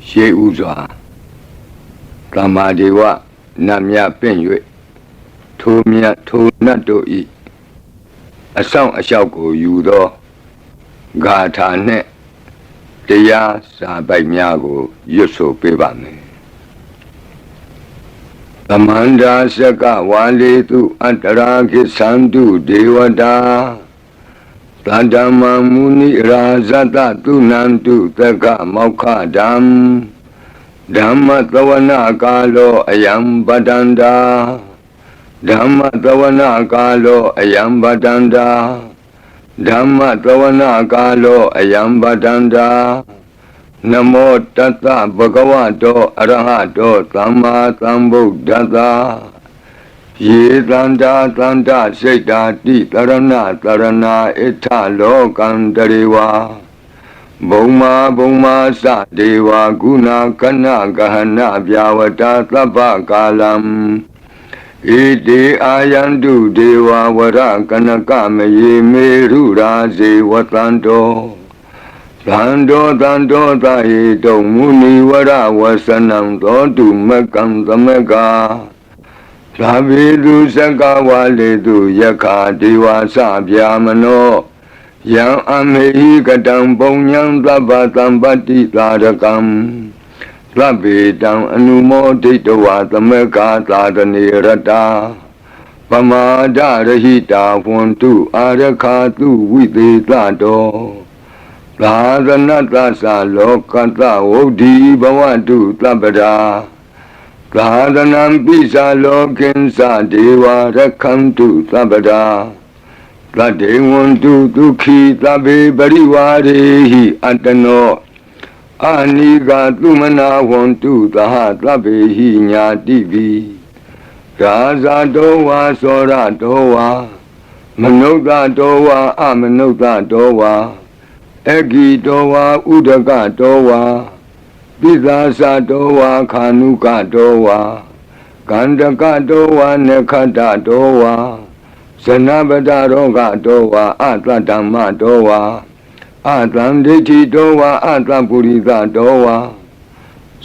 ရှေးဥစွာသမ္မာဒေဝနတ်မြတ်ပင့်၍ထိုမြတ်ထိုနတ်တို့ဤအဆောင်အလျှောက်ကိုယူသောဂါထာနှင့်တရားစာပိုက်များကိုရွတ်ဆိုပေးပါမယ်သမန္တာစကဝါလေတုအတ္တရာခိသန္တုဒေဝတာသတ္တမမုနိရာဇတတုနန္တုသက္ကမောက္ခဓမ္မဓမ္မသဝနာကာလောအယံပတန္တာဓမ္မသဝနာကာလောအယံပတန္တာဓမ္မသဝနာကာလောအယံပတန္တာနမောတတ္တဗဂဝတောအရဟတောသမ္မာသမ္ဗုဒ္ဓတ္တယေတန္တာတန္တစိတ်တာတိတရဏတရဏဣထလောကံတရေဝဘုံမာသဒေဝဂုဏကနဂဟနဗျာဝတသဗ္ဗကာလံဣတိအာယန္တုဒေဝဝရကနကမယေမေရုရာဇေဝတန္တောသန္တောသဟေတုံမုနိဝရဝဆနံသောတုမကံသမကသာဘိတုစကဝါလေတုယက္ခာဒေဝသဗျာမနောယံအမေဟိကတံပုံညံသဗ္ဗသံပတ္တိသာရကံသဗ္ဗေတံအနုမောဒိတဝါသမကသာတနေရတာပမာဒရဟိတာဝန္တုအာရခာတုဝိသေသတောသာသနတ္တသလောကတ္တဝုဒ္ဓိဘဝတုသဗ္ဗရာသာသနံပိသလောကိဉ္စဒေဝရခန္တုသဗ္ဗရာသတ္တေဝန္တုဒုက္ခိသဗ္ဗေပရိဝါရေဟိအတ္တနောအာနိကသုမနာဝန္တုသဟသဗ္ဗေဟိညာတိပိရာဇာတောဝါသောရတောဝါမနုဿတောဝါအမနုဿတောဝါအဂိတောဝါဥဒကတောဝါပိဇာသတောဝါခာနုကတောဝါကန္တကတောဝါနခတ္တတောဝါဇနပတရောဂတောဝါအတ္တဓမ္မတောဝါအတ္တံဒိဋ္ဌိတောဝါအတ္တပုရိသတောဝါ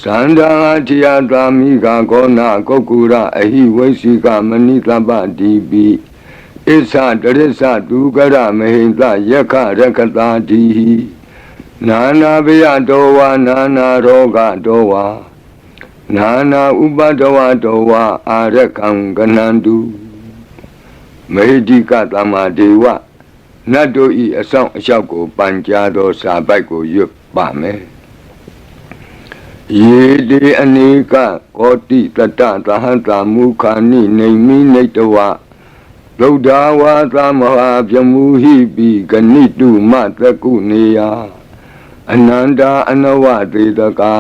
သန္တာအထိယသာမိကကောနာကုက္ကုရအဟိဝိသိကမဏိသဗ္ဗတိပိဣသတရစ္ဆဒုက္ကရမဟိတယက္ခရက္ခတာတိဟိနာနာဘယတောဝါနာနာရောဂတောဝါနာနာဥပဒဝတောဝါအာရကံကနန္တုမေဟိကသမ္မာဒေဝနတ်တို့ဤအဆောင်အလျှောက်ကိုပန်ကြားသောစာပိုက်ကိုရွတ်ပါမယ်ယေတိအနိကကောတိတတ္တသဟံတာမုခာနိနေမိနေတဝဗုဒ္ဓဝါသမဟာပြမူဟိပိဂဏိတုမသကုနေယအနန္တာအနဝသေတကာ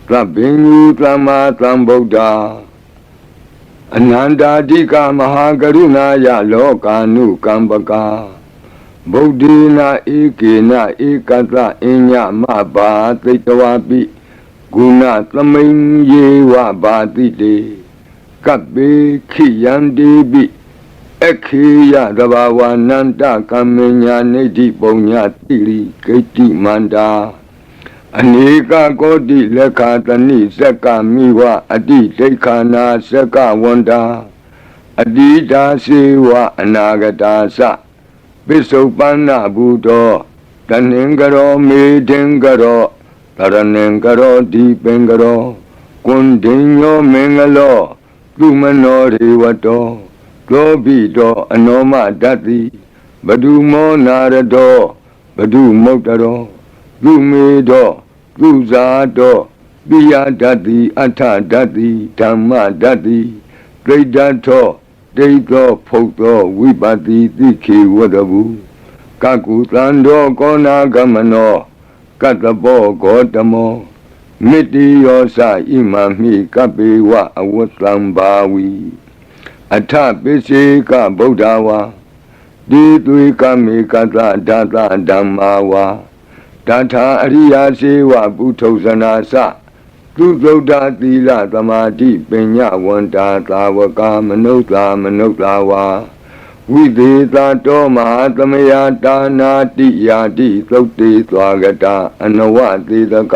သဗ္ဗညုသမ္မာသမ္ဗုဒ္ဓအနန္တာတိကမဟာကရုဏာယလောကာနုကမ္ပကာဗုဒ္ဓေနဧကေနဧကတအညမဘာသိတဝပိဂုဏသမိန်ယေဝဘာတိတေကပ္ပေခိယံတိပိခေယသဘာဝနန္တကမ္မညာနေတိပုံညာတိရိဂိတိမန္တာအနေကကောတိလက်ခာတဏိစက္ကမိဝအတိဒိဋ္ဌာနာစက္ကဝန္တာအတိဒါစေဝအနာဂတာသပိစုပန္နဘူတောတဏင်္ဂရောမေဒင်္ဂရောတရဏင်္ဂရောဒီပင်္ဂရောကွန်ဒိညောမင်္ဂလောသူမနောရေဝတောသောဘိတောအနောမတတ္တိဘဒုမောနာရတောဘဒုမုတ်တရောသူမေတောသူဇာတောပိယတတ္တိအထတတ္တိဓမ္မတတ္တိဒိဋ္ဌထောဒိဋ္ဌောဖုတ်သောဝိပတိတိခေဝတ္တဗုကကုသန္တောကောနာဂမနောကတ္တဘောဂေါတမောမိတိယောသဣမမိကပေဝအဝတ္တံဘာဝီအထပိစေကဗုဒ္ဓဝါဒီသွေကမေကတဒသဓမ္မာဝါတထာအရိယာစေဝပုထုဇနာသသူသုဒ္ဓသီလသမာဓိပညာဝန္တာသာဝကမနုဿဝါဝိသေသတောမဟာသမယတာနာတိယာတိသုတ်တေသွားကတာအနဝသေတက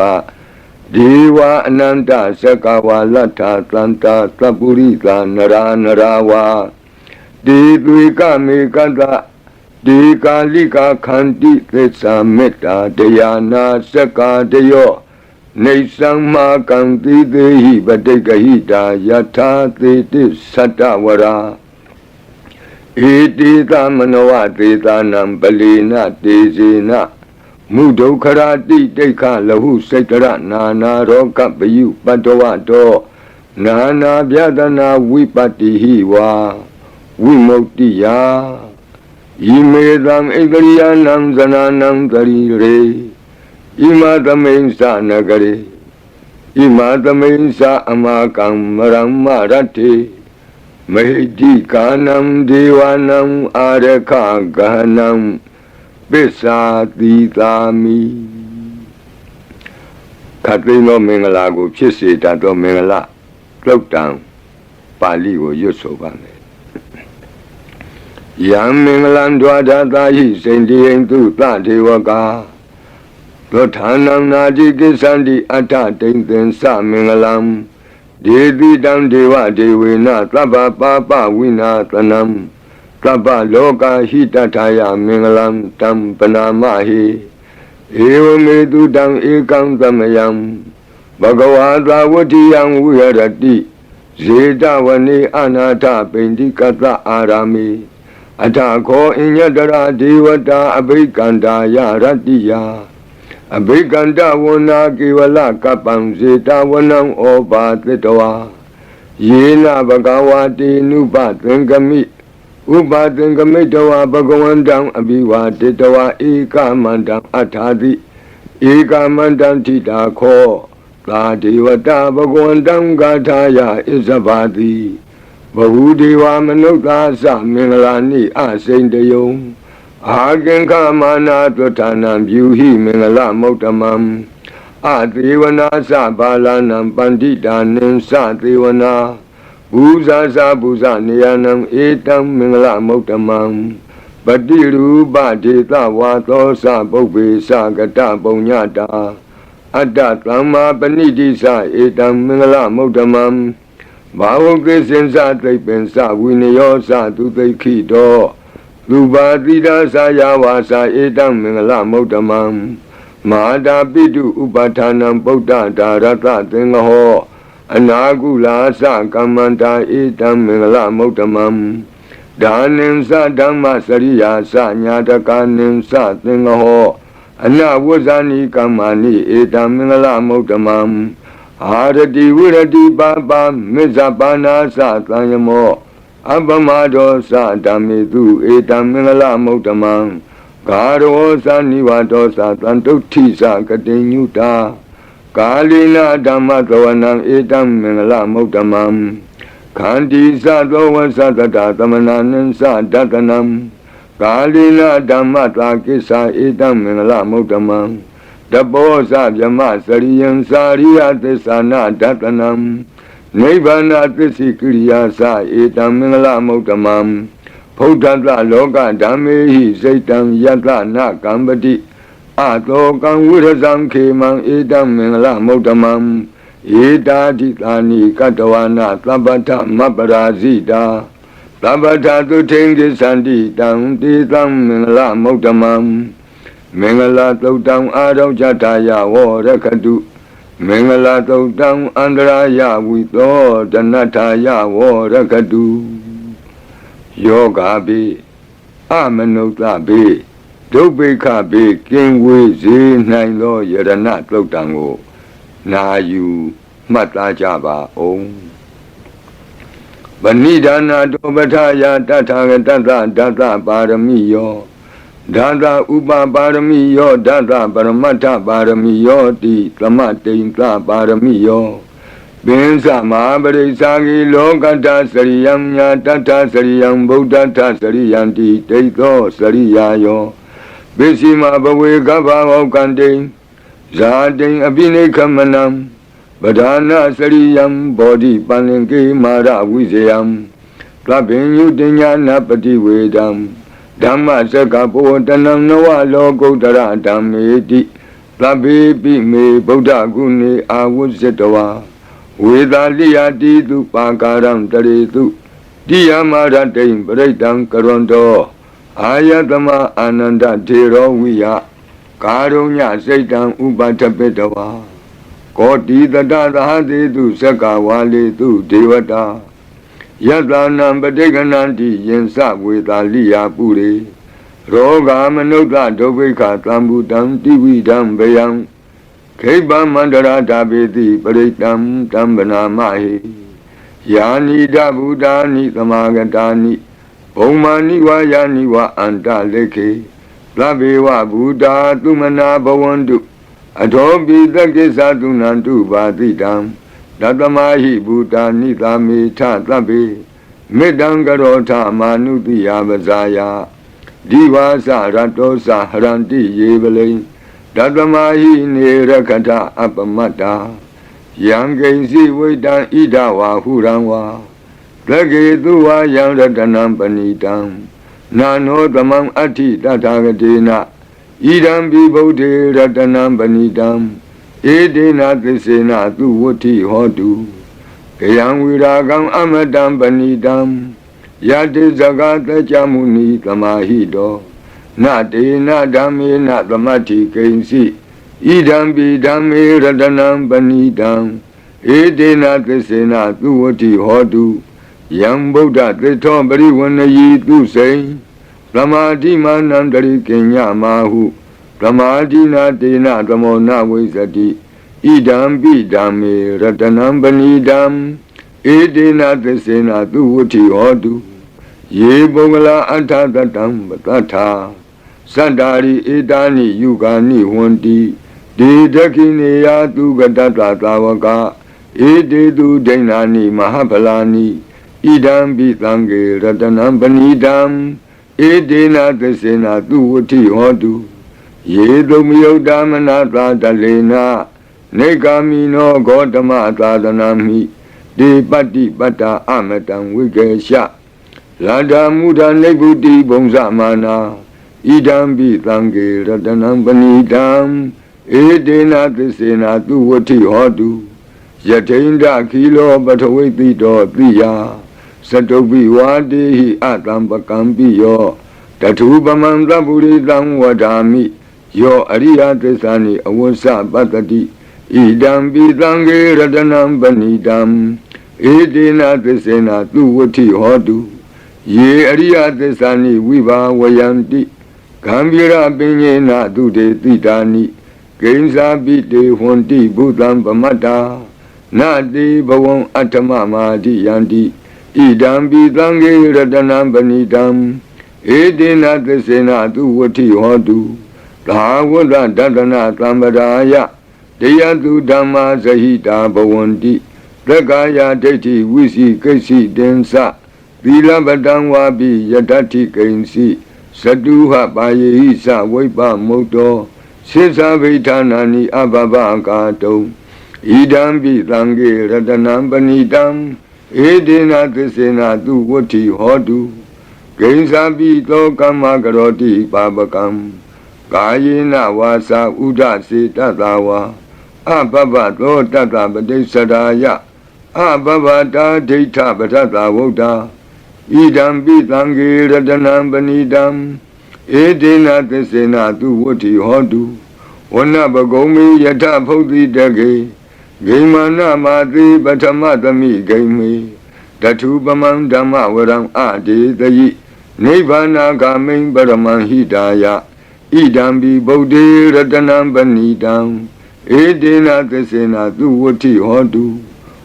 ဒေဝအနန္တစကဝါလတ္ထသန္တာသပ္ပုရိသနရာနရာဝါဒေသွေကမေကတဒေကာလိကာခန္တိသစ္စာမေတ္တာတရားနာစကာတယောနေသံမာကံတိသေဟိပဋိက္ခဟိတာယထာသေတိသတ္တဝရာဧတိသမနောဝသေသနံပလီနတေဇေနမုဒုက္ခရာတိတိခလဟုစိတ်တရနာနာရောဂပယုပတ္တဝတောနာနာဗျဒနာဝိပတ္တိဟိဝါဝိမုတ္တိယဣမေသံဣန္ဒရိယနံဇနာနံတရိရေဣမသမိန်္စနဂရေဣမသမိန်္စအမကံမရမ္မရတ္တိမဟိတိကာနံဒေဝနံအာရခဂဟနံပစ္စာတိသာမိခတ်သိမ်းသောမင်္ဂလာကိုဖြစ်စေတတ်သောမင်္ဂလာသုတ်တံပါဠိကိုရွတ်ဆိုပါမယ်ယံမင်္ဂလံဒွါဒသာဟိစိန္တိယံသူသဒေဝကာသောဌာနံနာတိကိသန္တိအတ္ထတိန်သင်္စမင်္ဂလံဒေတိတံဒေဝဒေဝေနသဗ္ဗပါပဝိနာသနံသဗ္ဗလောကဟိတထာယမင်္ဂလံတံပနာမဟိဧဝမေတုတံဧကံသမယံဘဂဝါသာဝတိယံဝိဟရတိဇေတဝနေအနာထပိန္တိကတအာရာမိအထခောအညတရာဒေဝတာအဘိကန္တာယရတ္တိယအဘိကန္တဝနာကေဝလကပ္ပံဇေတဝနံဩဘာသတ္တဝါယေနဘဂဝါတိနုပသင်္ကမိဥပါသင်္ကမိတဝါဘဂဝန္တံအဘိဝါတေတဝါဧကမန္တံအထာတိဧကမန္တံထိတာခောသာဒေဝတာဘဂဝန္တံဂါထာယဣဇဘာတိဘဟုဒေဝမနုဿာသမင်္ဂလာနိအစိန်တယုံအာကင်္ခမာနာသွဋ္ဌာနံပြုဟိမင်္ဂလမௌတမံအသေဝနာသဘာလနံပန္တိတာနိသသေဝနာဘူဇာသဘူဇနေယနံဧတံမင်္ဂလမௌတမံပတိရူပဒေသဝါသောသပုပ္ပေသကတပုညတာအတ္တသမ္မာပဏိတိသဧတံမင်္ဂလမௌတမံဘာဝကိစင်္စသိပ္ပင်္စဝိနယောသသူသိခိတောလူပါတိဒါသယာဝါစာဧတံမင်္ဂလမௌတမံမဟာတာပိတုဥပဌာနံပုဒ္ဒဒါရတသင်္ဃဟောအနာကုလာသကမ္မန္တာဧတံမင်္ဂလမௌတမံဒါနိံသဓမ္မစရိယာသညာတကာနိံသသင်္ဃဟောအနဝဇ္ဇာနိကမ္မာနိဧတံမင်္ဂလမௌတမံအာရတိဝိရတိပါပါမေဇပါနာသသံယမောအပမဒောသဓမ္မေတုဧတံမင်္ဂလမௌတမံဂါရောသနိဝါဒောသသံတုဋ္ဌိသကတိညုတာကာလိနာဓမ္မသဝနံဧတံမင်္ဂလမௌတမံခန္တီသသောဝသတတသမနာနိသဒတနံကာလိနာဓမ္မသာကိစ္ဆာဧတံမင်္ဂလမௌတမံတပောသဗြမစရိယံစာရိယသစ္ဆာနာဒတနံနိဗ္ဗာနသစ္စိကိရိယာသဧတံမင်္ဂလမௌတမံဗုဒ္ဓတလောကဓမ္မေဟိစိတ်တံယတနာကံပတိအတောကံဝိရဇံခေမံဧတံမင်္ဂလမௌတမံဧတာတိသာနိကတဝနာသဗ္ဗထမပ္ပရာဇိတာသဗ္ဗထသုထိန်ကိသန္တိတံတေသံမင်္ဂလမௌတမံမင်္ဂလာသုတ်တံအာရုံဇတာယဝရခတုမင်္ဂလာသုတ်တံအန္တရာယဝိသောတနထာယဝရခတုယောဂါပိအမနုဿပိဒုဗ္ဗေခပိကင်ဝေစေနိုင်သောယရဏသုတ်တံကိုနာယူမှတ်သားကြပါအောင်ဗဏိဒါနာတောပဋ္ဌာယတထာဂတသဒသပါရမိယောဒါသဥပပါရမိယောဒါသပရမတ္ထပါရမိယောတိသမတိန်သပါရမိယောပင်္စမဟာပရိစ္ဆာဂီလောကတ္တစရိယံညာတတ္ထစရိယံဗုဒ္ဓတ္ထစရိယံတိဒိဋ္ဌောစရိယာယောပစ္စည်းမဘဝေကဗ္ဗဝကံတိဇာတိံအပိနိခမနံပဒာနာစရိယံဘောဓိပန္လင်ကေမာရဝိဇယံသဗ္ဗညုတညာနာပတိဝေဒံဓမ္မစကဘောတနံနဝလောကုတ္တရဓမ္မေတိ Tabi me Buddha guni awuzetawa Vedaliya didu pakaram taridu Diyamara dein beredang karondo Ayatama ananda dhiro viya Karunya seitang ubatapetawa Koti tadadahadidu sakawalidu devata Yadlanam badegananti yensa vedaliya puri Roga manuta dovika tambudam dividam bayam Kaiba mandara dabedi paridam tambana mahi Yani dabudani tamagatani Omani wa yani wa anta leke Labewa buddha tumana bawandu Adobi dake sadunantu badidam Datamahi buddha nitame tatabe Medangarota manuti yabazaya Divasa ratosa haranti yebele Datamahi nerakata apamata Yangensi vedan idawa huranwa Lage duwa yang ratanam panidam Nano tamam ati tathagatena Idam vibodhe ratanam panidam Edena tisena tuvoti hotu Kayang viragam amadam panidam Yati zagata chamuni tamahido Nate na dame na tamati kensi Idam bidame ratanam panidam Edena tisena tuvoti hotu Yang Buddha Trito Pariwanayi Tu Say Pramati Manandari Kenya Mahu Pramati Na Tena Tamona Vesati Idam Bidame Ratanam Banidam Edena Tesena Tuvuti Hotu Ye Bogala Antatatam Batata Sandari Edani Yugani Wanti Dedakine Yatu Gatata Tavaka Ededu Denani Mahapalani Idam bitange ratanam panidam Edena tesena tuvati hotu Yedum yodamana dalena Negamino Gotama tadanami De pati pata amatam vikesha Lada muda nebuti bongsamana Idam bitange ratanam panidam Edena tesena tuvati hotu Yatinda kilo batawiti do tiya Satobi wadehi atambakambi yo Tatubamam taburidam wadami Yo ariya tesani awasa patati Idam bitange ratanam banidam Edena tesena tuvati hotu Ye ariya tesani viva vayanti Gambira pinyena tude titani Gensa bide honti bhutam pamata Nadi bhavam atama madi yanti Idam bitange ratanam panidam Edena tesena tuvati hotu Dhawada dadana tambadaya Deyatu dhamma sahita bhavanti Prakaya deti visi kasi densa Vila badang wabi yadati kainsi Saduha bayehi sa vaipa moto Sisa vitanani ababa kato Idam bitange ratanam panidam Edena tesena tuvati hotu Gensa bito kama karoti babakam Kayena vasa udasi tatawa Ababa to tata padesadaya Ababa ta dita patata voda Idam bitange ratanam panidam Edena tesena tuvati hotu Wana bagome yata phauti dage Gaimana mati patamatami gaime Tatubamam dhamma varam ade dayi Nibbana gamin paraman hidaya Idambi bodhi ratanam panidam Edena tesena tuvati hotu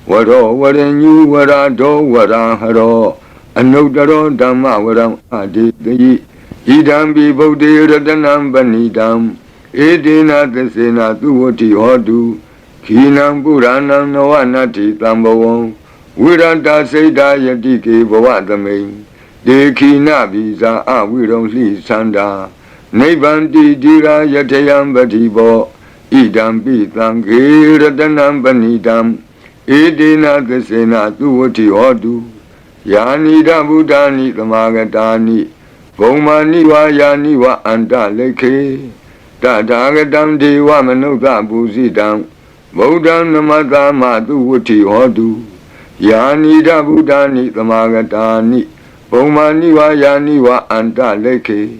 Varo varenyu varado varaharo Anudaro dhamma varam ade dayi Idambi bodhi ratanam panidam Edena tesena tuvati hotu Kinam Puranam Navanati Tambavam Viranta Seda Yatike Bhavadame Dekina Visa Aviram Li Sanda Nebanti Dira Yatayam Batibo Idam Pitange Ratanam Panidam Edena Tesena Tuvati Hotu Yani Buddhani Tamagatani Bhomani wa yani wa anta leke Tatagatam Deva Manuka Busidam Bodhan Namatama Tu Vuti Hodu Yanida Buddhani Tamagatani Bomaniwa Yaniwa Anta Leke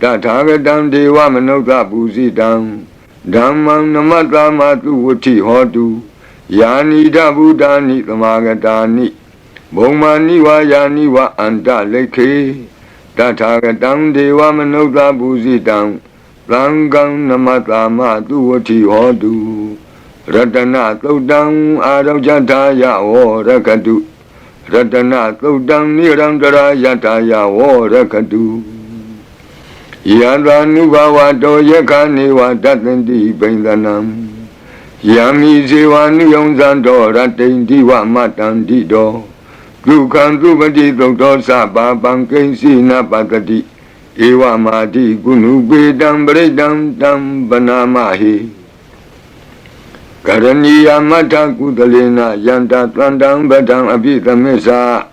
Tatagatam Deva Manuka Busidam Dhammam Namatama Tu Vuti Hodu Yanida Buddhani Tamagatani Bomaniwa Yaniwa Anta Leke Tatagatam Deva Manuka Busidam Langgang Namatama Tuwati Hodu Ratana Todang Arajataya O Rakadu Ratana Todang Nirandara Yataya O Rakadu Yadanubawa Doyakaniwa Datandi Bendanam Yami Zewani Yonzando Ratendiwa Matandido Dukan Dubadi Doktor Saba Bankensi Napatati Ewa Mati Gunu Bedam Bredam Dam Banamahi Karaniya Mata Kudalena Yanta Tandam Badam Abita Mesa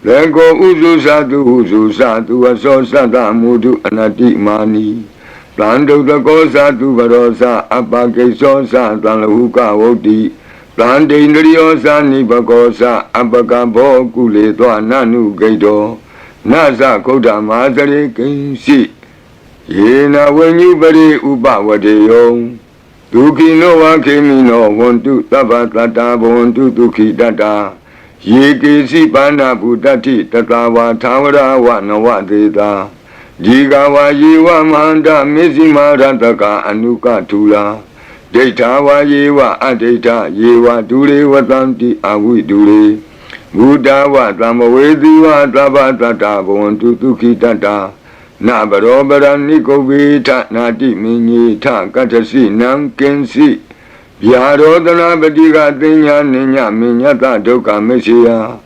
Lego Uzu Satu Aso Sata Mudu Anati Mani Plando the Gosa tu Barosa Apake Sosa Talahuka Oti Plante Indriosa Nibagosa Apaka Bo Kule Toa Nanu Gaido Nasa Koda Mazare Kinsi Yena when you bury Uba Wadeyo Tuki no Wakemi no want to Tabatata want to Tuki Data Yeki Sipana Budati Tatawa Tawara Wanawatita Jigawa Yiwa Manda Mizima Rataka Anuka Tula Data wa Yewa Adeta Yewa Dure Watanti Awi Dure Buddha wa Tamawedi wa Tabatata Bontu Tuki Tata Nabarobara Nikovita Nati Mini Ta Katasi Nam Kensi Yarodana Badiga Dinya Ninya Minyata Doka Mesia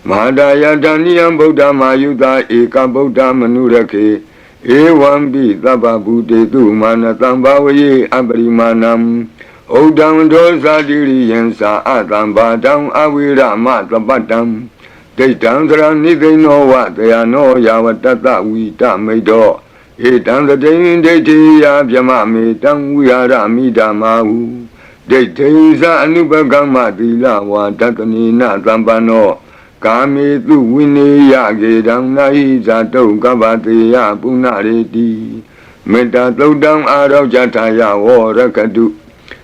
Madaya Daniyam Buddha Mayuda Eka Buddha Manurake Ewambi Taba Buddha Tu Manatambawaye Abarimanam Odam Dosa Diri Yensa Atamba Dam Awira Matabatam Detam Nithe no what they are no Yawatata Wita Medo Etam the Dain Deti Yabjamami Tam Wiara Midamahu Detesa Anubagama Dila Watatanina Tambano Kami Tu Wini Yagedam Nahi Zato Gabatiya Punareti Meta Todam Arab Jataya Warakadu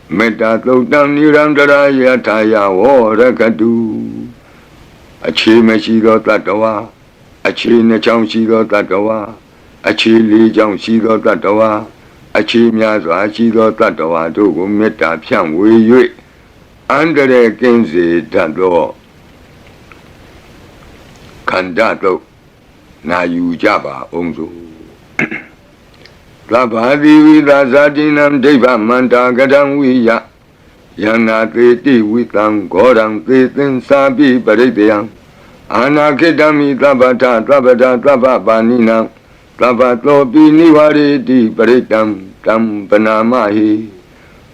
Meta Todam Nirandara Yataya Warakadu Achi Meshido Tatawa Achi Necham Shido Tatawa Achi Li Jam Shido Tatawa Achi Miazo Achido Tatawa Togo Meta Pian Wei Andre Kenzi Tado Kandato Na Yujaba Onzo Labadi Vida Zadinam Deva Manda Gadam Wiya Yana Teti Witam Godam Tetin Sabi Baridiam Anakidami Tabata Baninam Tabato Biniwari Di Baridam Tam Panamahi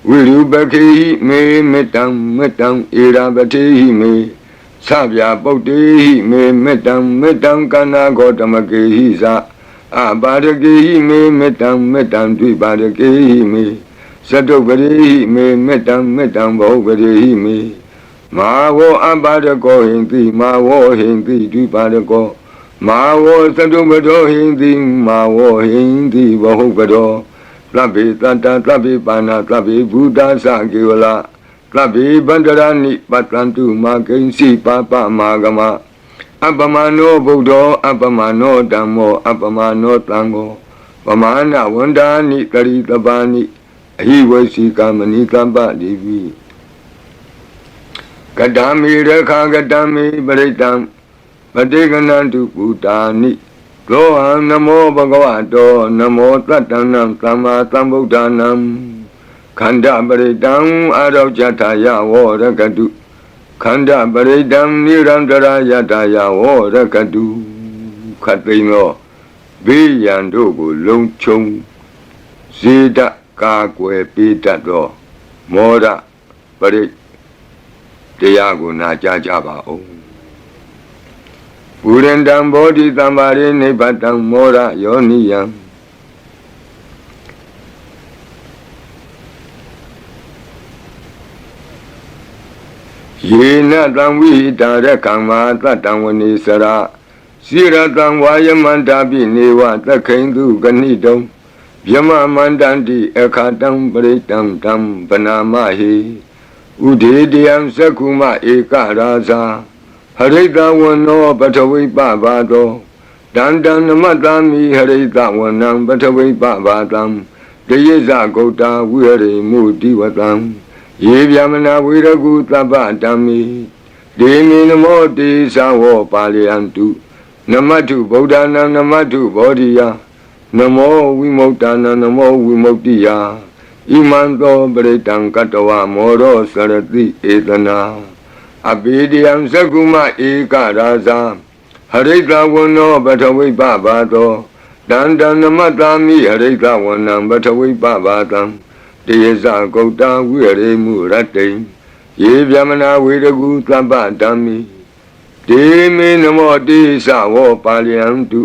Will you Baki me metam Irabati me Sabya Bodi me metam Kana Gotamaki Hisa Abadaki me metam Dibadaki me Sadobari me metam Bobari me Mawo Abadako Hindi Mawo Hindi Dibadako Mawo Sadobado Hindi Mawo Hindi Bahobado Tlabi Tata Tlabi Pana Tlabi Buddha Sagiwala Tlabi Bandarani Patlantu Makensi Papa Magama Apamano Buddha Apamano Dhammo Apamano Tango Pamana Wandani Karitabani He was Sikamani Tamba Divi Kadami Rekha Kadami Baritam Padeganantu Bhutani Loham Namo Bhagavato Namo Tatanam Sama Sambuddhanam Khanda Baritam Arajataya Varakadu Khanda Baritam Nirandara Yataya Varakadu Khatino Biyandogo Longchong Zida Kakwe Pitato Mora Barit Deyago Najajaba O Urendam Bodhi Tambari Nipatam Mora Yoniyam ယေနတံဝိတာရကံမာတတံဝနေစရာစိရတံဝါယမန္တာပိနေဝသခိန်သူကဏိတုံဗျမမန္တန္တိအခါတံပရိတံတံပနာမဟိဥဒေတယံသက္ခုမဧကရာဇာဟရိတဝနောပထဝိပဘာသောတန္တံနမတ္တမိဟရိတဝနံပထဝိပဘာတံတယေဇဂௌတာဝိဟရိမုတိဝတံယေဗျမနာဝိရကုသဗ္ဗတံမိဒေမိနမောတိသဝောပါလယံတုနမတုဗုဒ္ဓနာနမတုဘောဓိယနမောဝိမု ക്ത နာနမောဝိမု ക്തി ယဣမံသောပရိတံကတဝမောရောစရတိဧတနာအပိဒယံသက္ကုမဧကရာဇာဟရိတဝနောပထဝိပဘာသောတန္တနမတ္တာမိဟရိတဝနံပထဝိပဘာတံတယေဇဂௌတာဝိဟရိမုရတ္တိယေဗျမနာဝေရကုသဗ္ဗတံမိဒေမေနမောတိသဝောပါလယံတု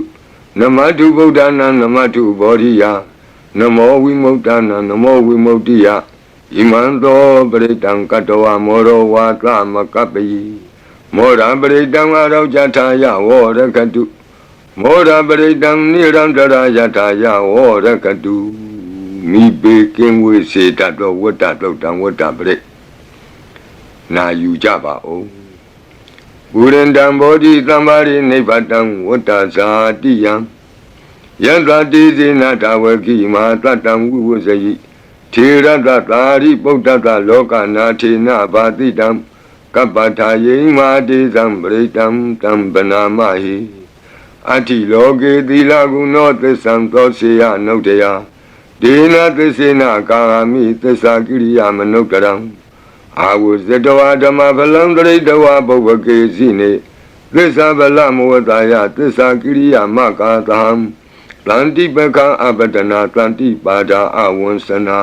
နမတုဗုဒ္ဓနာနမတုဘောဓိယနမောဝိမု ക്ത နာနမောဝိမု ക്തി ယဣမံသောပရိတံကတဝမောရောဝါသမကပ္ပိမောရပရိတံအရောကြထာယဝောရကတုမောရပရိတံနိရန္တရာယထာယဝောရကတုမိပေကင်းဝေစေတတ်သောဝတ္တတုတ်တံဝတ္တပရိနာယူကြပါဦးပုရိန္တံဘောဓိသမ္မာရိနိဗ္ဗတံဝတ္တဇာတိယံယန္တတိဇေနတဝကိမာတတံဝိဝဇယိထေရတသာရိပုတ္တတလောကနာထေနဘာတိတံကပ္ပထာယိမာတိသံပရိတံတံပနာမဟိအတ္တိလောကေသီလဂုဏောသစ္ဆံသောစေယနုတ္တယဒေနသစ္စေနကာမိသစ္စာကိရိယာမနုဿရံအာဝဇတဝဓမ္မဖလံတရိတဝဘုဗ္ဗကေစီနေသစ္စာဗလမဝတ္တယသစ္စာကိရိယာမကာသံတန္တိပကံအပတနာတန္တိပါဒာအဝံစနာ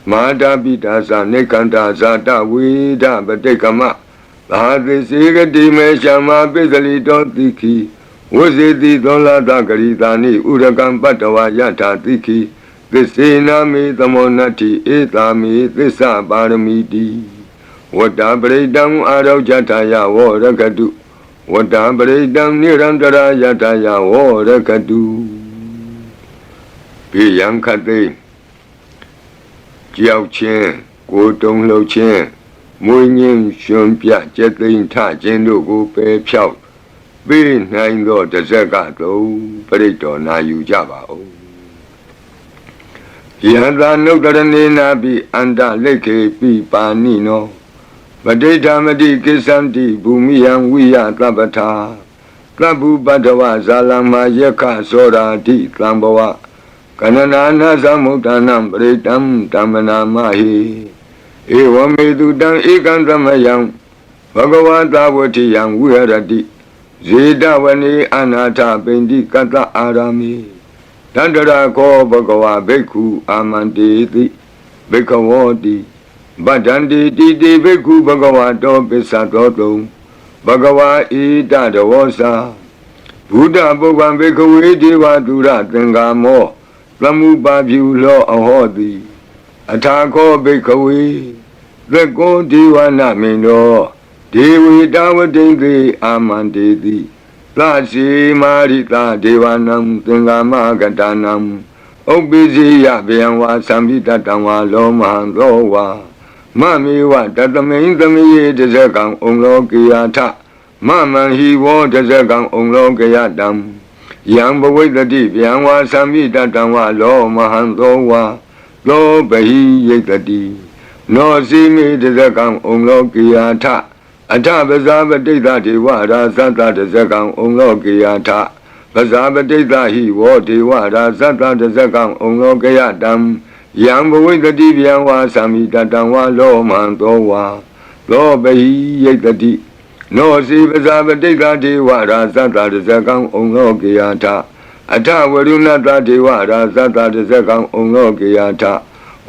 မာတာပိတာသနေကန္တာဇာတဝေဒပတိကမသာသိစေကတိမေရှမပိစလိတောတိခိဝဇေတိသောလာတဂရိတာနိဥရကံပတ္တဝါယထာတိခိသစ္စေနာမေသမောနတ္တိဧတာမေသစ္စာပါရမီတိဝတ္တပရိတံအာရောကြထာယဝောရကတုဝတ္တပရိတံနိရန္တရာယထာယဝောရကတုဘေယံခတ်သိကြောက်ခြင်းကိုယ်တုံလှုပ်ခြင်းမွေးငင်းရှင်ပြကျက်သိမ်းထခြင်းတို့ကိုပယ်ဖြောက်ပေးနိုင်သောတဇက်ကသုံးပရိတော်နာယူကြပါဦးယန္တာနုတ္တရနေနာပိအန္တလိခေပိပါဏိနောပဋိဌာမတိကိစ္ဆန္တိဘူမိယံဝိယသဗ္ဗထာသဗ္ဗုပတ္တဝဇာလမယက္ခသောရာတိသံဘဝကနနာနာသမုဋ္ဌာနံပရိတံတမ္မနာမဟိဧဝမေတုတံဧကံသမယံဘဂဝတာဝတိယံဝိဟရတိဇေတဝနေအနာထပိန္တိကတ္တအာရမိတန္တရာခောဘဂဝဘိက္ခုအာမန္တေတိဘိက္ခဝောတိဗဒ္ဒန္တိတိတိဘိက္ခုဘဂဝတောပစ္စသောတုံဘဂဝါဣတတဝောစာဘုဒ္ဓပုဗ္ဗံဘိက္ခဝေဒေဝတုရသင်္ကာမောသမုပါပြုလောအဟောတိအထာခောဘိက္ခဝေသက္ကောဒေဝနာမိန်သောဒေဝေတဝတိံသေအာမန္တေတိသစီမာရိတာဒေဝနံသင်္ကာမကတနံဥပ္ပိစီယဗျံဝါသံပိတတံဝါလောမဟံသောဝါမမေဝတတမိန်သမိယေတဇကံဩလောကေယထမမံဟိဝောတဇကံဩလောကေယတံယံဘဝိတတိဗျံဝါသံပိတတံဝါလောမဟံသောဝါလောဘဟိယိတတိနောစီမေတဇကံဩလောကေယထအထပဇာပတိတ္တဒေဝရာသတ္တတဇကံဩလောကေယထပဇာပတိတ္တဟိဝောဒေဝရာသတ္တတဇကံဩလောကေယတံယံဘဝိတတိဗျံဝါသံမိတတံဝါလောမံသောဝါလောဘဟိယိတတိနောစီပဇာပတိတ္တဒေဝရာသတ္တတဇကံဩလောကေယထအထဝရုဏတဒေဝရာသတ္တတဇကံဩလောကေယထ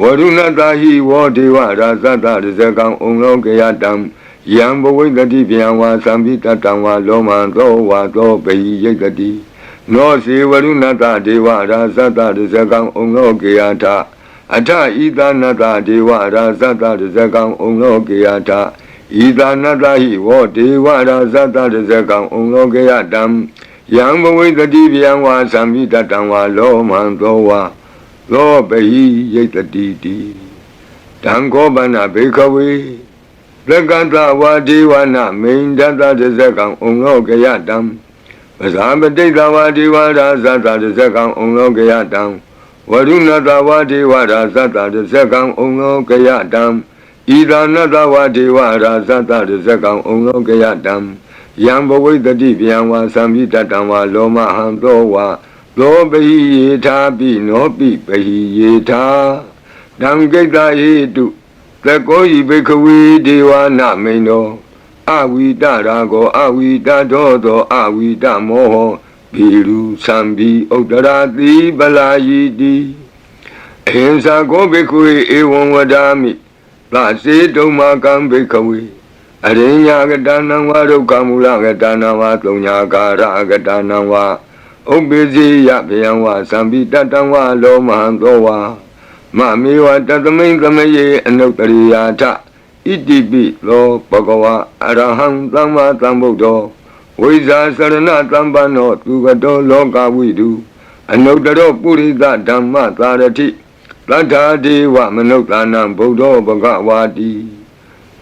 ဝရုဏတဟိဝောဒေဝရာသတ္တတဇကံဩလောကေယတံယံဘဝိတတိဗျံဝါသံပိတတံဝါလောမံသောဝါသောဘဟိယိတတိနောစီဝရုဏတဒေဝရာသတ္တတဇကံဩလောကေယထအထဣသနတဒေဝရာသတ္တတဇကံဩလောကေယထဣ ဤသာနတဟိဝောဒေဝရာဇတတဇကံဩလောကေယတံယံဘဝိတတိဗျံဝါသံမိတတံဝါလောမံသောဝါလောဘဟိယိတတိတိတံခောပနဘေခဝေလက္ကတဝါဒေဝနာမိန်တတတဇကံဩလောကေယတံပဇာပတိတဝါဒေဝရာဇတတဇကံဩလောကေယတံဝရုဏတဝါဒေဝရာဇတတဇကံဩလောကေယတံဣဒာနတဝါဒေဝရာဇတတဇကံဩလောကေယတံယံဘဝိတတိဗျံဝါသံမိတတံဝါလောမဟံသောဝါလောဘဟိယေထာပိနောပိပဟိယေထာတံကိတ္တဟေတုသကောဤဘိခဝေဒေဝနာမိန်တော်အဝိတရာကောအဝိတတောသောအဝိတမောဟဘီရုသံဘီဥတရာတိပလာယီတိအဟိံစာကောဘိခဝေဧဝံဝဒာမိသာစေတုံမာကံဘိခဝေအရိညာကတနံဝါဒုက္ခမူလကတနံဝါသုံးညာကာရကတနံဝါဥပ္ပိစီယဗျံဝါသံပိတတံဝါလောမဟံသောဝါမမေဝတသမိန်သမယေအနုတ္တရိယာထဣတိပိလောဘဂဝါအရဟံသမ္မာသမ္ဗုဒ္ဓောဝိဇာစရဏသမ္ပန္နောသူကတောလောကဝိတုအနုတ္တရောပုရိသဓမ္မသာရတိသတ္ထာဒေဝမနုဿာနံဗုဒ္ဓောဘဂဝါတိ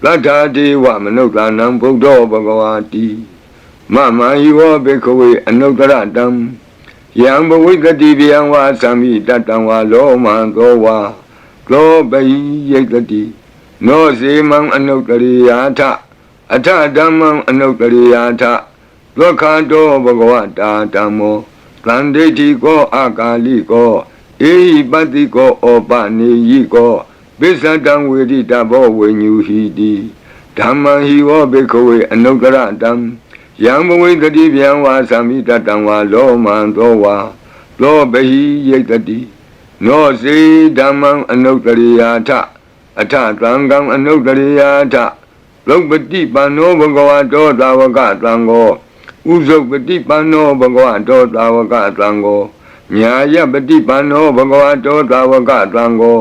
သတ္ထာဒေဝမနုဿာနံဗုဒ္ဓောဘဂဝါတိမမဟိဝောဘေခဝေအနုတ္တရတံယံဘဝိတတိဗျံဝါသံမိတတံဝါလောမံသောဝါလောဘဟိယိတတိနောစေမံအနုတ္တရိယာထအထဓမ္မံအနုတ္တရိယာထဒုက္ခတောဘဂဝတာဓမ္မောသန္တိတိကောအာကာလိကောဧဟိပတ္တိကောဩပနေယိကောပိစ္ဆတံဝေရိတဘောဝိညူဟိတိဓမ္မံဟိဝောဘေခဝေအနုတ္တရတံယံဘဝိတတိဗျံဝါသံမိတတံဝါလောမံသောဝါလောဘဟိယိတတိနောစေဓမ္မံအနုတ္တရိယာထအထသံဃံအနုတ္တရိယာထလောပတိပန္နောဘဂဝတောသာဝကသံဃောဥဇုပတိပန္နောဘဂဝတောသာဝကသံဃောညာယပတိပန္နောဘဂဝတောသာဝကသံဃော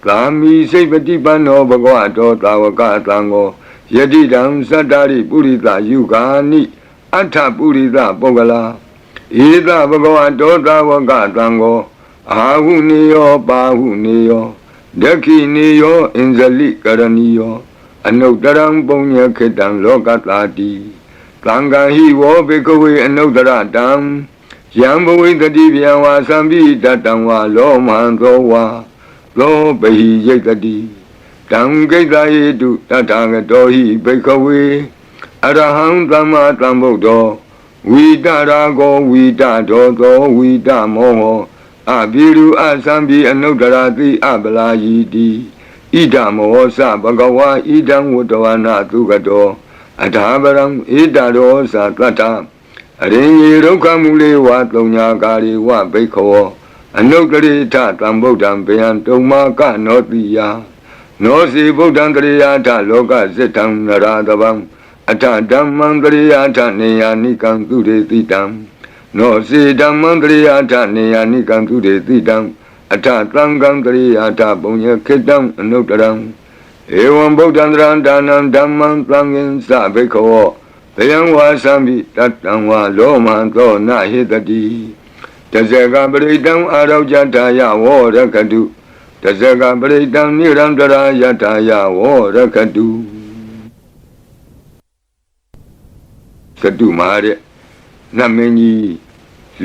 ကာမိစိတ်ပတိပန္နောဘဂဝတောသာဝကသံဃောယတိတံသတ္တာရိပုရိသယုဂာနိအထပုရိသပုဂ္ဂလာဧတဘဂဝတောသာဝကသံဃောအာဟုနေယောပါဟုနေယောဒက္ခိနေယောအင်ဇလိကရဏီယောအနုတ္တရံပုညခေတံလောကတာတိသံဃာဟိဝောဘေကဝေအနုတ္တရတံယံဘဝိတတိဗျံဝါသံပိတတံဝါလောမံသောဝါလောဘဟိယိတတိတံကိတ္တဟေတုတထာဂတောဟိဘေကဝေအရဟံသမ္မာသမ္ဗုဒ္ဓောဝိတရာကောဝိတတောသောဝိတမောဟောအဘိရုအသံပိအနုတ္တရာတိအပလာယီတိဣဒမောသဘဂဝါဣဒံဝတ္တဝနာသုကတောအထာပရံဣဒရောသတတ္ထအရိညေဒုက္ခမူလေဝသုံးညာကာရိဝဘိက္ခောအနုတ္တရိထသံဗုဒ္ဓံဘေယံတုံမာကနောတိယနောစီဗုဒ္ဓံတရိယာထလောကဇိတံနရာတဗံအထဓမ္မံတရိယာထနေယာနိကံသူရေတိတံနောစီဓမ္မံတရိယာထနေယာနိကံသူရေတိတံအထသံဃံတရိယာထပုညခေတံအနုတ္တရံဧဝံဗုဒ္ဓံတရံဒါနံဓမ္မံသံဃင်္စဘိက္ခောဘယံဝါသံပိတတံဝါလောမံသောနဟိတတိတဇဂပရိတံအာရောဇတာယဝောရကတုတဇဂပရိတံနိရံတရာယတာယဝောရကတုသတုမာတဲ့နတ်မင်းကြီး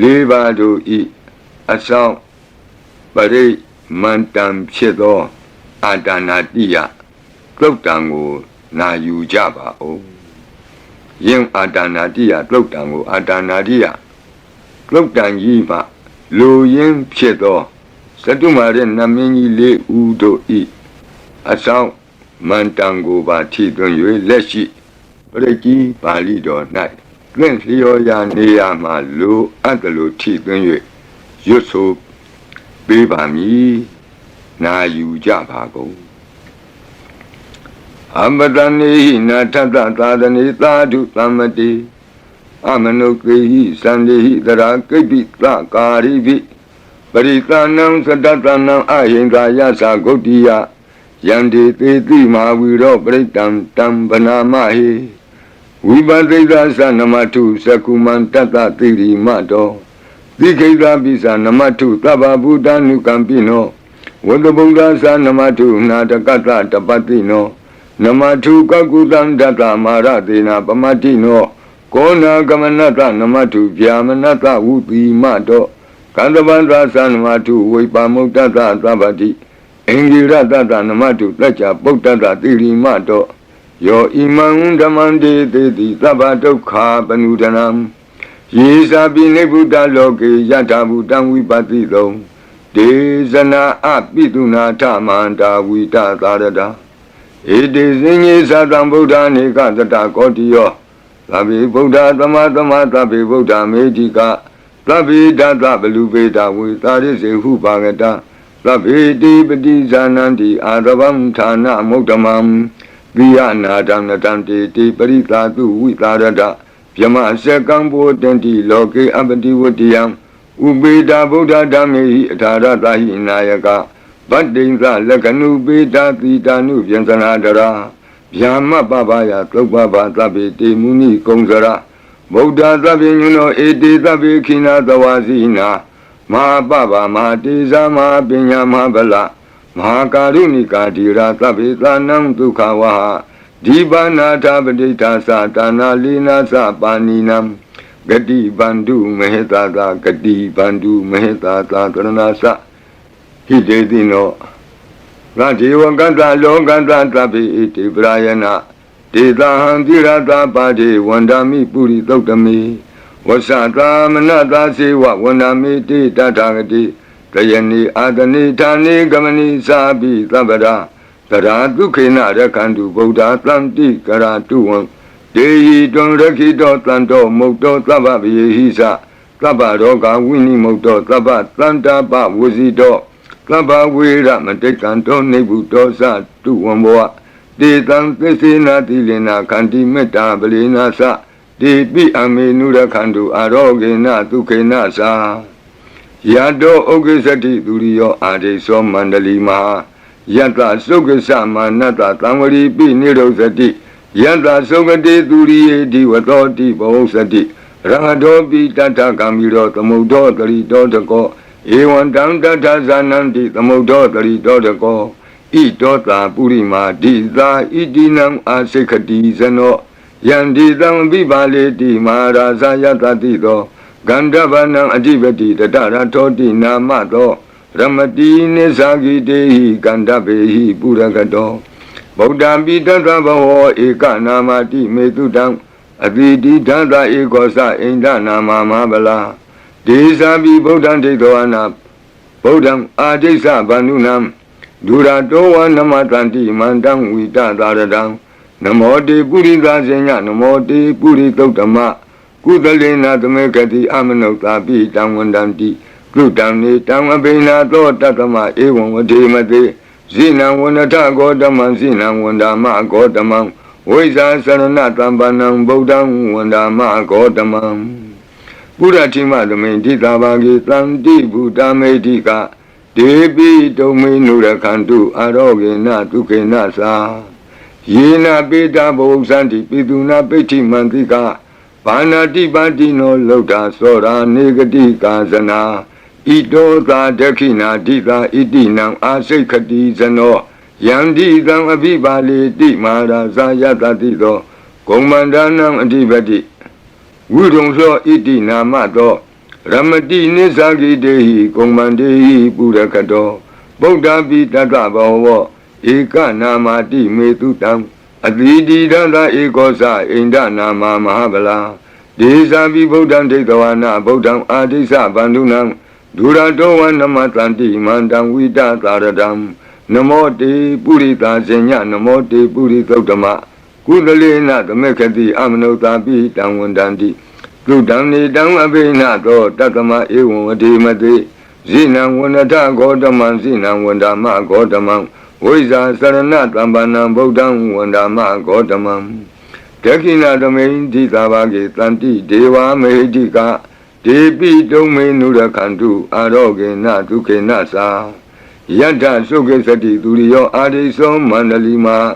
လေးပါးတို့ဤအဆောင်ပရိမန္တံဖြစ်သောအာတာနာတိယသုတ်တံကိုနာယူကြပါဦးယင်အာတာနာတိယသုတ်တံကိုအာတာနာတိယသုတ်တံကြီးမှလူရင်းဖြစ်သောသတုမာတဲ့နတ်မင်းကြီးလေးဦးတို့ဤအဆောင်မန္တံကိုပါထိသွင်း၍လက်ရှိပရိကြီးပါဠိတော်၌တွင်လျော်ရာနေရာမှာလူအပ်တယ်လို့ထိသွင်း၍ရွတ်ဆိုပေးပါမည်နာယူကြပါကုန်အမတနေဟိနာထတသာသနေသာဓုသမ္မတိအမနုကေဟိသန္တိဟိတရာကိပိသကာရိပိပရိသနံသတ္တနံအဟိန္ဒာယသဂုတ်တိယ Yandi Titi Maviro Pritam Tam Banamahi Vibadita Sanamatu Sakuman Tata Tiri Mato Dikita Bisa Namatu Taba Buddha Nukampino Wadabuddha Sanamatu Natakata Tapatino Namatu Kakutan Data Maratina Pamatino Kona Gamanata Namatu Vyamanata Upi Mato Kandabandra Sanamatu Vipamutata Tabati Engira Tata Namatu Tacha Potata Tiri Mato Yo Imam Damande Teti Tabato Ka Panudanam Yesa Bine Buddha Loke Yata Buddha Vipatito Desana Apituna Tamanta Vita Tarada Ede Zingi Satam Buddha Nika Tata Kotiyo Tabi Buddha Tamatama Tabi Buddha Medika Tabi Data Belubeta Vitari Hupagata Tabi Dipati Zananti Adabam Tana Moktamam Viyana Damnatanti Parita Tu Vitarada Yama Sekambo Tenti Loke Abati Vutiam Ubeda Buddha Dami Tarata Hinayaka Badinza Lakanu Beta Titanu Vyansanadara Yama Babaya Topaba Tabi Muni Kongzara Buddha Tabi Yuno Edi Tabi Kina Tawazina Ma Baba Ma Tiza Ma Pinya Mabala Ma Karunika Dira Tabi Tanam Tukawaha Dibana Tabadita Satana Lina Sapaninam Gadi Bandu Mehetata Gadi Bandu Mehetata Taranasa Hidedino Rati Wakanta Loganta Tabi Iti Brayana Tita Handirata Padi Wandami Puri Totami Wasata Manata Siwa Wandami Tita Tagati Tayani Adani Tani Gamani Sabi Tabada Taratu Kena Rakandu Buddha Tanti Karatuan Dehi Don Rakito Tanto Mokto Tababi Hisa Tabaroga Winnie Mokto Tabat Tanta Ba Wuzito Taba Wira Matekanto Nebuto Sa Tuwamboa Detan Tesina Tilina Kanti Meta Belina Sa Depi Amenura Kandu Arogena Tukena Sa Yado Ogesati Duriyo Adeso Mandali Maha Yata Sokasa Manata Tamari Pi Nirosati Yata Sokati Duriye Diwatoti Bohosati Rangadopi Tata Kamiro Tamudo Tarito Tako Ewan Tanta Zananti Tamudo Tarito Tako Itota Purima Dita Itinam Asekati Zano Yanditam Bibaleti Maharaza Yata Tito Gandavanam Adivati Tatara Toti Namato Ramati Nesagi Dehi Gandabehi Puragato Bodhambi Tata Baho Eka Namati Metudam Aditi Tata Ekosa Inda Nama Mabala Desabi Bodham Tedoana Bodham Adesa Banunam Duratowa Namatanti Mandam Vita Taradam Namote Puri Dasenya Namote Puri Totama Kudalena Tamekati Amanota Pi Tamwandanti Kudamni Tamabina To Tatama Ewan Vademate Zina Wanata Godaman Zina Wandama Godamam Weza Sarana Tambanam Bodam Wandama Godamam Puratima Domenti Tabagi Tanti Buddha Medika Debi Domi Nurakantu Arogena Tukena Sa Yena Beta Bosanti Piduna Peti Mantika Panati Batino Lota Sora Negati Kazana Ito Ta Dekina Dita Itinam Asekati Zano Yandi Tam Abibali Di Mara Sayata Tito Komandanam Adibati Wudongso Itina Mato Ramati Nisagi Dehi Komandehi Purakato Bodha Pitata Baho Eka Namati Metutam Aditi Dada Ekosa Inda Nama Mahabala Desabi Bodham Tekawana Bodham Adisa Bandunam Duratowa Namatanti Mandam Vita Taradam Namote Purita Senya Namote Puritotama Kudalena Tamekati Amanota Pi Tamwandanti Tudamni Tam Abena To Tatama Ewan Vademate Zina Wanata Godaman Zina Wandama Godamam Weza Sarana Tambanam Bodham Wandama Godamam Tekina Domain Titabagi Tanti Deva Mehedika Depi Dome Nurakantu Arogena Tukena Sa Yata Suke Sati Duriyo Adiso Mandalima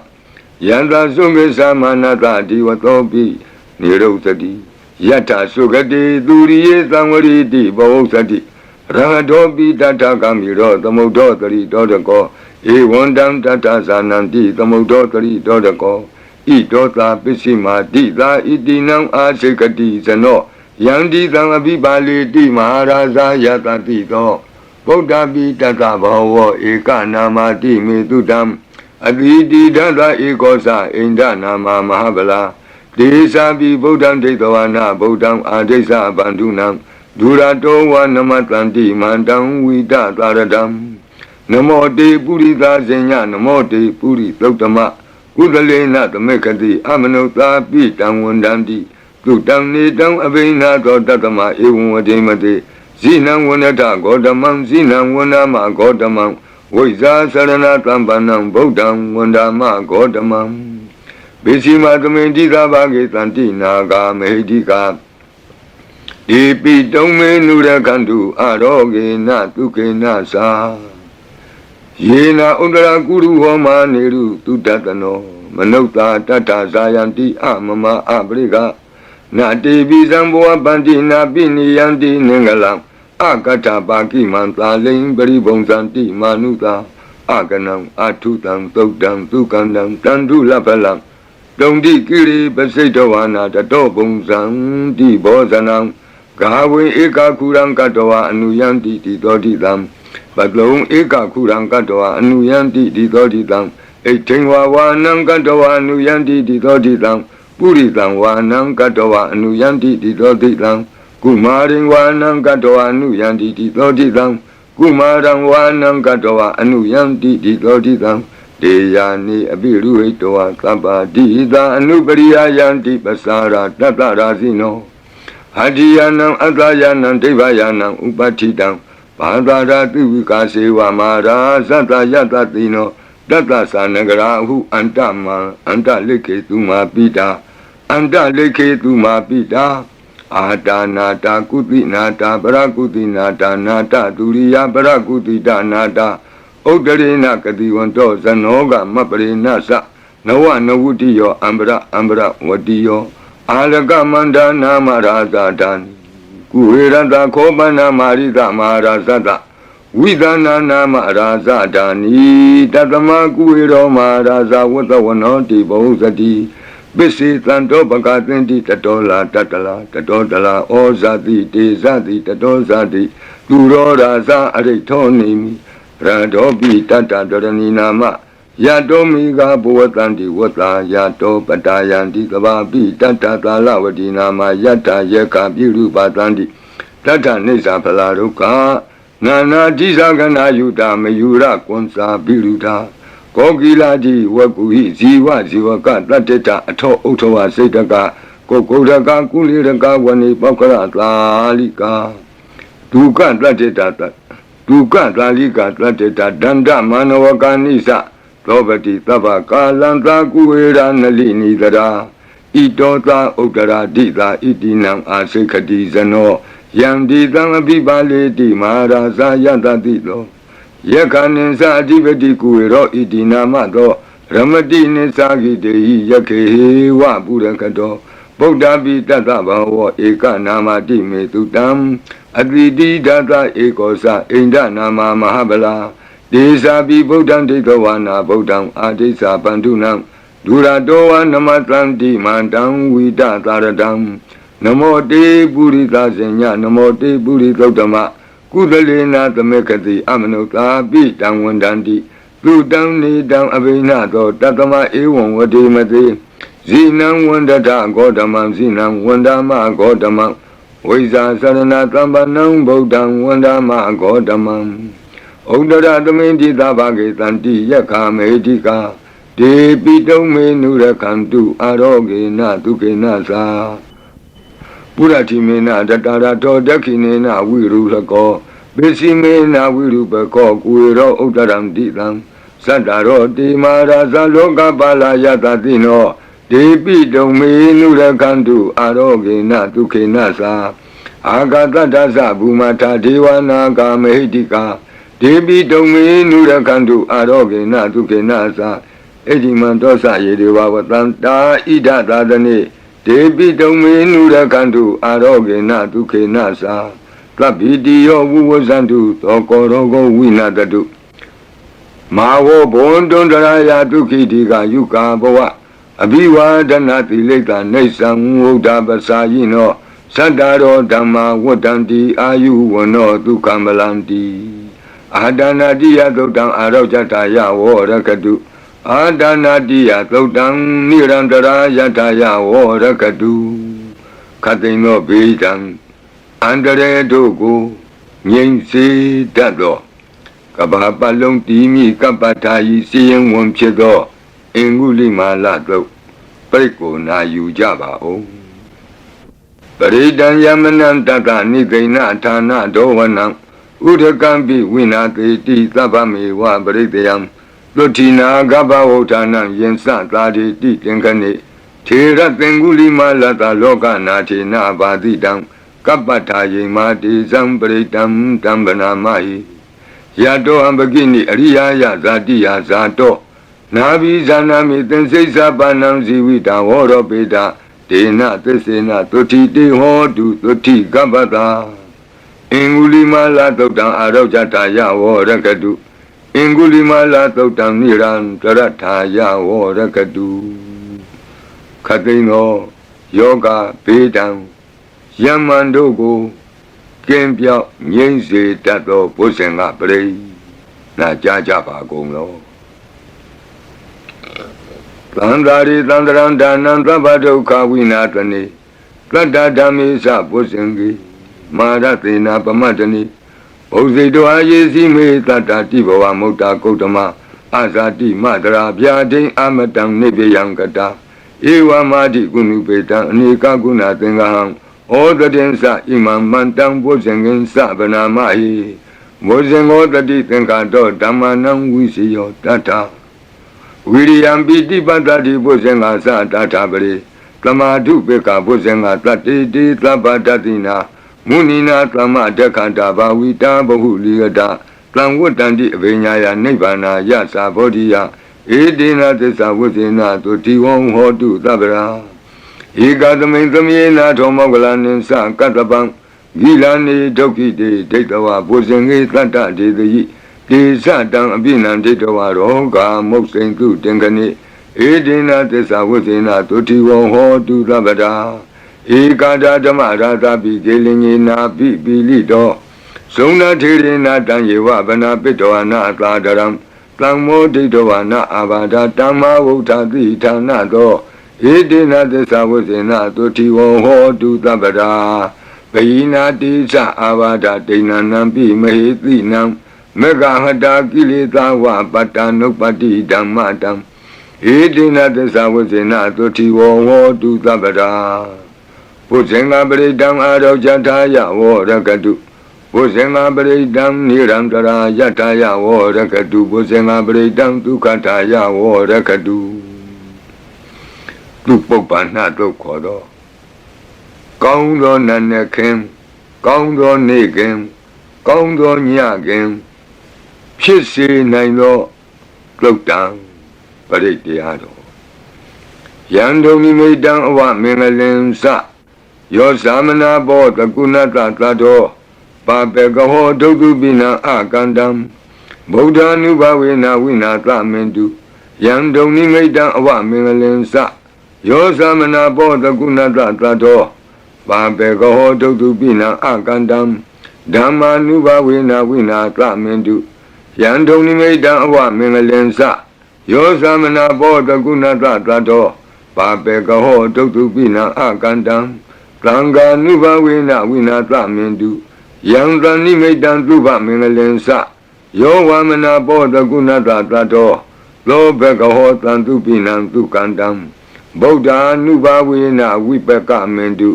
Yanta Suke Samanata Diwatopi Niro Sati Yata Sukati Duriye Samari Di Baho Sati Rangatopi Tata Kamiro Tamodo Tari Dodako Ewandam Tata Sananti Tamodo Tari Dodako Idota Pisima Dita Itinam Asekati Sano Yandi Tangabi Bali Di Maharaja Yata Tito Buddha Bi Tata Bhava Eka Nama Di Medudam Aditi Tata Ekosa Inda Nama Mahabala Desa Bi Buddham Detawana Buddham Adesa Bandunam Durato Wa Namatanti Mandam Vita Taradam Namo Te Purita Zenya Namo Te Puri Tautama Udalena Tamekati Amanota Pitam Wandandi Tutam Nitam Abina Tatama Ewadimate Zinam Wanata Godamam Zinam Wanama Godamam Wiza Sarana Tambanam Bodam Wandama Godamam Bishima Tamedika Bagitanti Naga Medika Ipi Tome Nurakandu Aroge Natuke Nasa Yena Undra Guru Homa Neru Tutatano Manota Tata Zayanti Amama Abriga Nati Bizamboa Bandina Bini Yanti Nengalam Akata Baki Manta Ling Beribonsanti Manuta Aganam Atutam Tokdam Tukandam Tandu Lapalam Dondi Kiri Basetowana Tato Bongsan Di Bozanam Gawe Eka Kurang Katoa Anuyanti Titodidam Batlong Eka Kurang Katoa Anuyanti Titodidam Etingwa Wanang Katoa Anuyanti Titodidam Puritang Wanang Katoa Anuyanti Titodidam Kumaring Wanang Katoa Anuyanti Titodidam Kumarang Wanang Katoa Anuyanti Titodidam Deyani Abiru Etoa Kapa Dida Anubariya Yanti Basara Tatarazino Hadiyanam Atayanam Devayanam Upatidam Padara Tivika Seva Mara Sata Yatatino Data Sanagarahu Antama Anta Leke Tuma Pita Anta Leke Tuma Pita Ada Nata Kuti Nata Barakuti Nata Nata Turiya Barakuti Nata Odarina Kadiwanto Zanoga Mapare Nasa Nawa Nawutiyo Ambra Ambra Wadiyo Alaga Manda Namaraza Dani Kuiranda Kobana Marida Marazada Vidana Namaraza Dani Tatama Kuiro Maraza Watawanoti Bozati Bisi Tanto Bakatinti Tatola Tatala Tatotala Ozati Tezati Tatozati Turo Raza Aritonimi Radobi Tata Doraninama Yadomiga Buatanti Wata Yato Patayanti Kababi Tata Talavadinama Yata Yaka Biru Batanti Tata Nisa Palaruka Nana Jizagana Yuta Mayura Konsa Biruta Kokiladi Wakuhi Ziwa Ziwaka Tateta Ato Otowa Setaka Kokodaka Kuliraka Wani Pakara Lalika Duka Tateta Duka Lalika Tateta Danda Manawaka Nisa Robati Tabaka Lanta Kuera Nalini Dara Itota Utara Dita Itinam Asekati Zano Yandi Tangabibale Di Maharaza Yata Tito Yakaninsa Adivati Kuero Itinamato Ramati Nisagi Dei Yake Wa Burakato Buddha Tata Bawa Eka Namati Metutam Advidi Data Ekosa Inda Nama Mahabala Desa Bi Buddham Dekawana Buddham Adesa Bandunam Duradoa Namatanti Mandam Vita Taradam Namo Te Purita Zenya Namo Te Puritotama Kudalena Tamekati Amanota Bitam Wandanti Lutam Nidam Abinato Tatama Ewan Vadimati Zinam Wandata Godamam Zinam Wandama Godamam Wiza Sarana Tambanam Buddham Wandama Godamam Odara Tamenti Tabake Tanti Yaka Medika De Pitome Nurakantu Aroge Natuke Nasa Puratimena Tatara Todakinena Virulako Besimena Virupako Kuiro Udaram Ditam Sadaro Di Maraza Loka Pala Yatatino De Pitome Nurakantu Aroge Natuke Nasa Agata Dasa Bumata Dewana Kamehidika ဒေပိတုံမေနုရကန္တုအာရောဂေနဒုက္ခေနသာအဒီမံတောသယေဒေဝဝတန္တာဣဒသာသနေဒေပိတုံမေနုရကန္တုအာရောဂေနဒုက္ခေနသာသဗ္ဗိတိယောဝုဝဇန္တုသောကောရောဂောဝိနာတတုမာဝောဘွန်တွန်တရာယဒုက္ခိတိကယုကာဘဝအဘိဝါဒနာတိလိတ္တနေသံဝုဒ္ဓပစာယိနောသတ္တရောဓမ္မာဝတ္တံတိအာယုဝနောဒုက္ခမလန္တိအာဒနာတိယသုတ်တံအာရောဇတာယဝရကတုအာဒနာတိယသုတ်တံနိရန္တရာယတာယဝရကတုခတိန်သောဘေးတံအန္တရေတို့ကိုငြိမ်စေတတ်သောကဘာပတ်လုံးတီးမိကပ္ပထာယီစီရင်ဝန်ဖြစ်သောအင်္ဂုလိမာလတုတ်ပြိကိုနာယူကြပါဦးပရိဒံယမနံတတနိဂိဏဌာနဒောဝနံဥဒကံပိဝိနာတိတိသဗ္ဗမေဝပရိတယံလွဋ္ဌိနာကပ္ပဝဋ္ဌာနံယင်စသာတိတိသင်္ခဏိထေရသင်္ဂုလိမာလတလောကနာထေနဘာတိတံကပ္ပထာယေမာတိဇံပရိတံတံဗနာမဟိယတောအံပကိနိအရိယာယဇာတိယဇာတောနာဘိဇာနာမိသင်္စိစ္ဆပါဏံဇီဝိတံဝရောပေတဒေနသစ္စေနသုတိတေဟောတုသုတိကပ္ပတာအင်္ဂုလိမာလသုတ်တံအာရောဇတာယဝရကတုအင်္ဂုလိမာလသုတ်တံနိရန္တရထာယဝရကတုခတိန်သောယောဂဘေးတံယမန်တို့ကိုကင်းပြောက်ငြိမ့်စေတတ်သောဘုဇင်ကပရိနာကြားကြပါကုန်လောသန္တာရိသန္တရံဒါနံသဗ္ဗဒုက္ခဝိနာတနေတတ္တဓမ္မေသဘုဇင်ကိမာရသေနာပမတ္တနိဘုဇိတောအာယေစီမေတတ္တတိဘဝမုတ်တာကုတ္တမအာဇာတိမတရာဗျာဒိံအမတံနိဗ္ဗယံကတာဧဝမာတိကုဏုပေတံအနေကကုဏသင်္ဃဟံဩတတိသဣမံမန္တံဘုဇင်ကိသဗနာမဟိဘုဇင်ောတတိသင်္ဃတောဓမ္မနံဝိစီယောတတ္ထဝိရိယံပိတိပတ္တိဘုဇင်္ဂသတ္ထပရိသမာဓုပေကဘုဇင်္ဂတတ္တိတိသဗ္ဗတတိနာမုနိနာသမဒက္ခတာဘာဝိတာဘဟုလိယတာတံဝတ္တန္တိအဘိညာယနိဗ္ဗာနာယသာဘောဓိယဧတေနသစ္စာဝိဇေနသုတိဝံဟောတုသဗ္ဗရာဧကသမိန်သမေနာထောမောကလနိသကတ္တပံဂိလာနေဒုက္ခိတေဒိဋ္ဌဝဘုဇင်္ဂေသတ္တဒေတိတေသတံအပိနံဒိဋ္ဌဝရောဂာမုတ်စိန်တုတင်ခဏိဧတေနသစ္စာဝိဇေနသုတိဝံဟောတုသဗ္ဗရာဧကာဒဓမ္မရာသပိကေလင်ညေနာပိပိလိတောဇုံနာထေရေနာတံယေဝဗနာပိတောနာသာဒရံတံမောဒိဋ္ဌဝနာအာဘာဒတမ္မာဝုဋ္ဌတိဌာနသောဧတေနသစ္စာဝိဇေနသုတိဝံဟောတုသဗ္ဗရာဘိနာတိသအာဘာဒဒိဏနံပိမဟေတိနံမေဃဟတာကိလေသာဝပတ္တနုပ္ပတိဓမ္မတံဧတေနသစ္စာဝိဇေနသုတိဝံဟောတုသဗ္ဗရာဘုဇင်္ဂပရိတံအာရောဇတာယဝရကတုဘုဇင်္ဂပရိတံနိရန္တရာယတာယဝရကတုဘုဇင်္ဂပရိတံဒုက္ခတာယဝရကတုသူပုပ္ပန္နတို့ခေါ်တော့ကောင်းသောနတ်နဲ့ခင်ကောင်းသောနေ့ခင်ကောင်းသောညခင်ဖြစ်စေနိုင်သောသုတ်တံပရိတရားတော်ယံဒုံနိမိတံအဝမင်္ဂလင်္စယောသမနာဘောတကုဏတသတောပါပေကဟောဒုက္ခပိနံအကန္တံဗုဒ္ဓ ानु ဘဝေနဝိနာသမင်တုယံဒုံနိမိတံအဝမင်္ဂလင်္စယောသမနာဘောတကုဏတသတောပါပေကဟောဒုက္ခပိနံအကန္တံဓမ္မာနုဘဝေနဝိနာသမင်တုယံဒုံနိမိတံအဝမင်္ဂလင်္စယောသမနာဘောတကုဏတသတောပါပေကဟောဒုက္ခပိနံအကန္တံသံဃာနုဘဝေနဝိနာသမင်တုယံတဏိမိတံသုဘမင်္ဂလင်္စယောဝမနာဘောတကုဏတသတောလောဘကဟောတံသူပိနံသူကန္တံဗုဒ္ဓ ानु ဘဝေနဝိပကမင်တု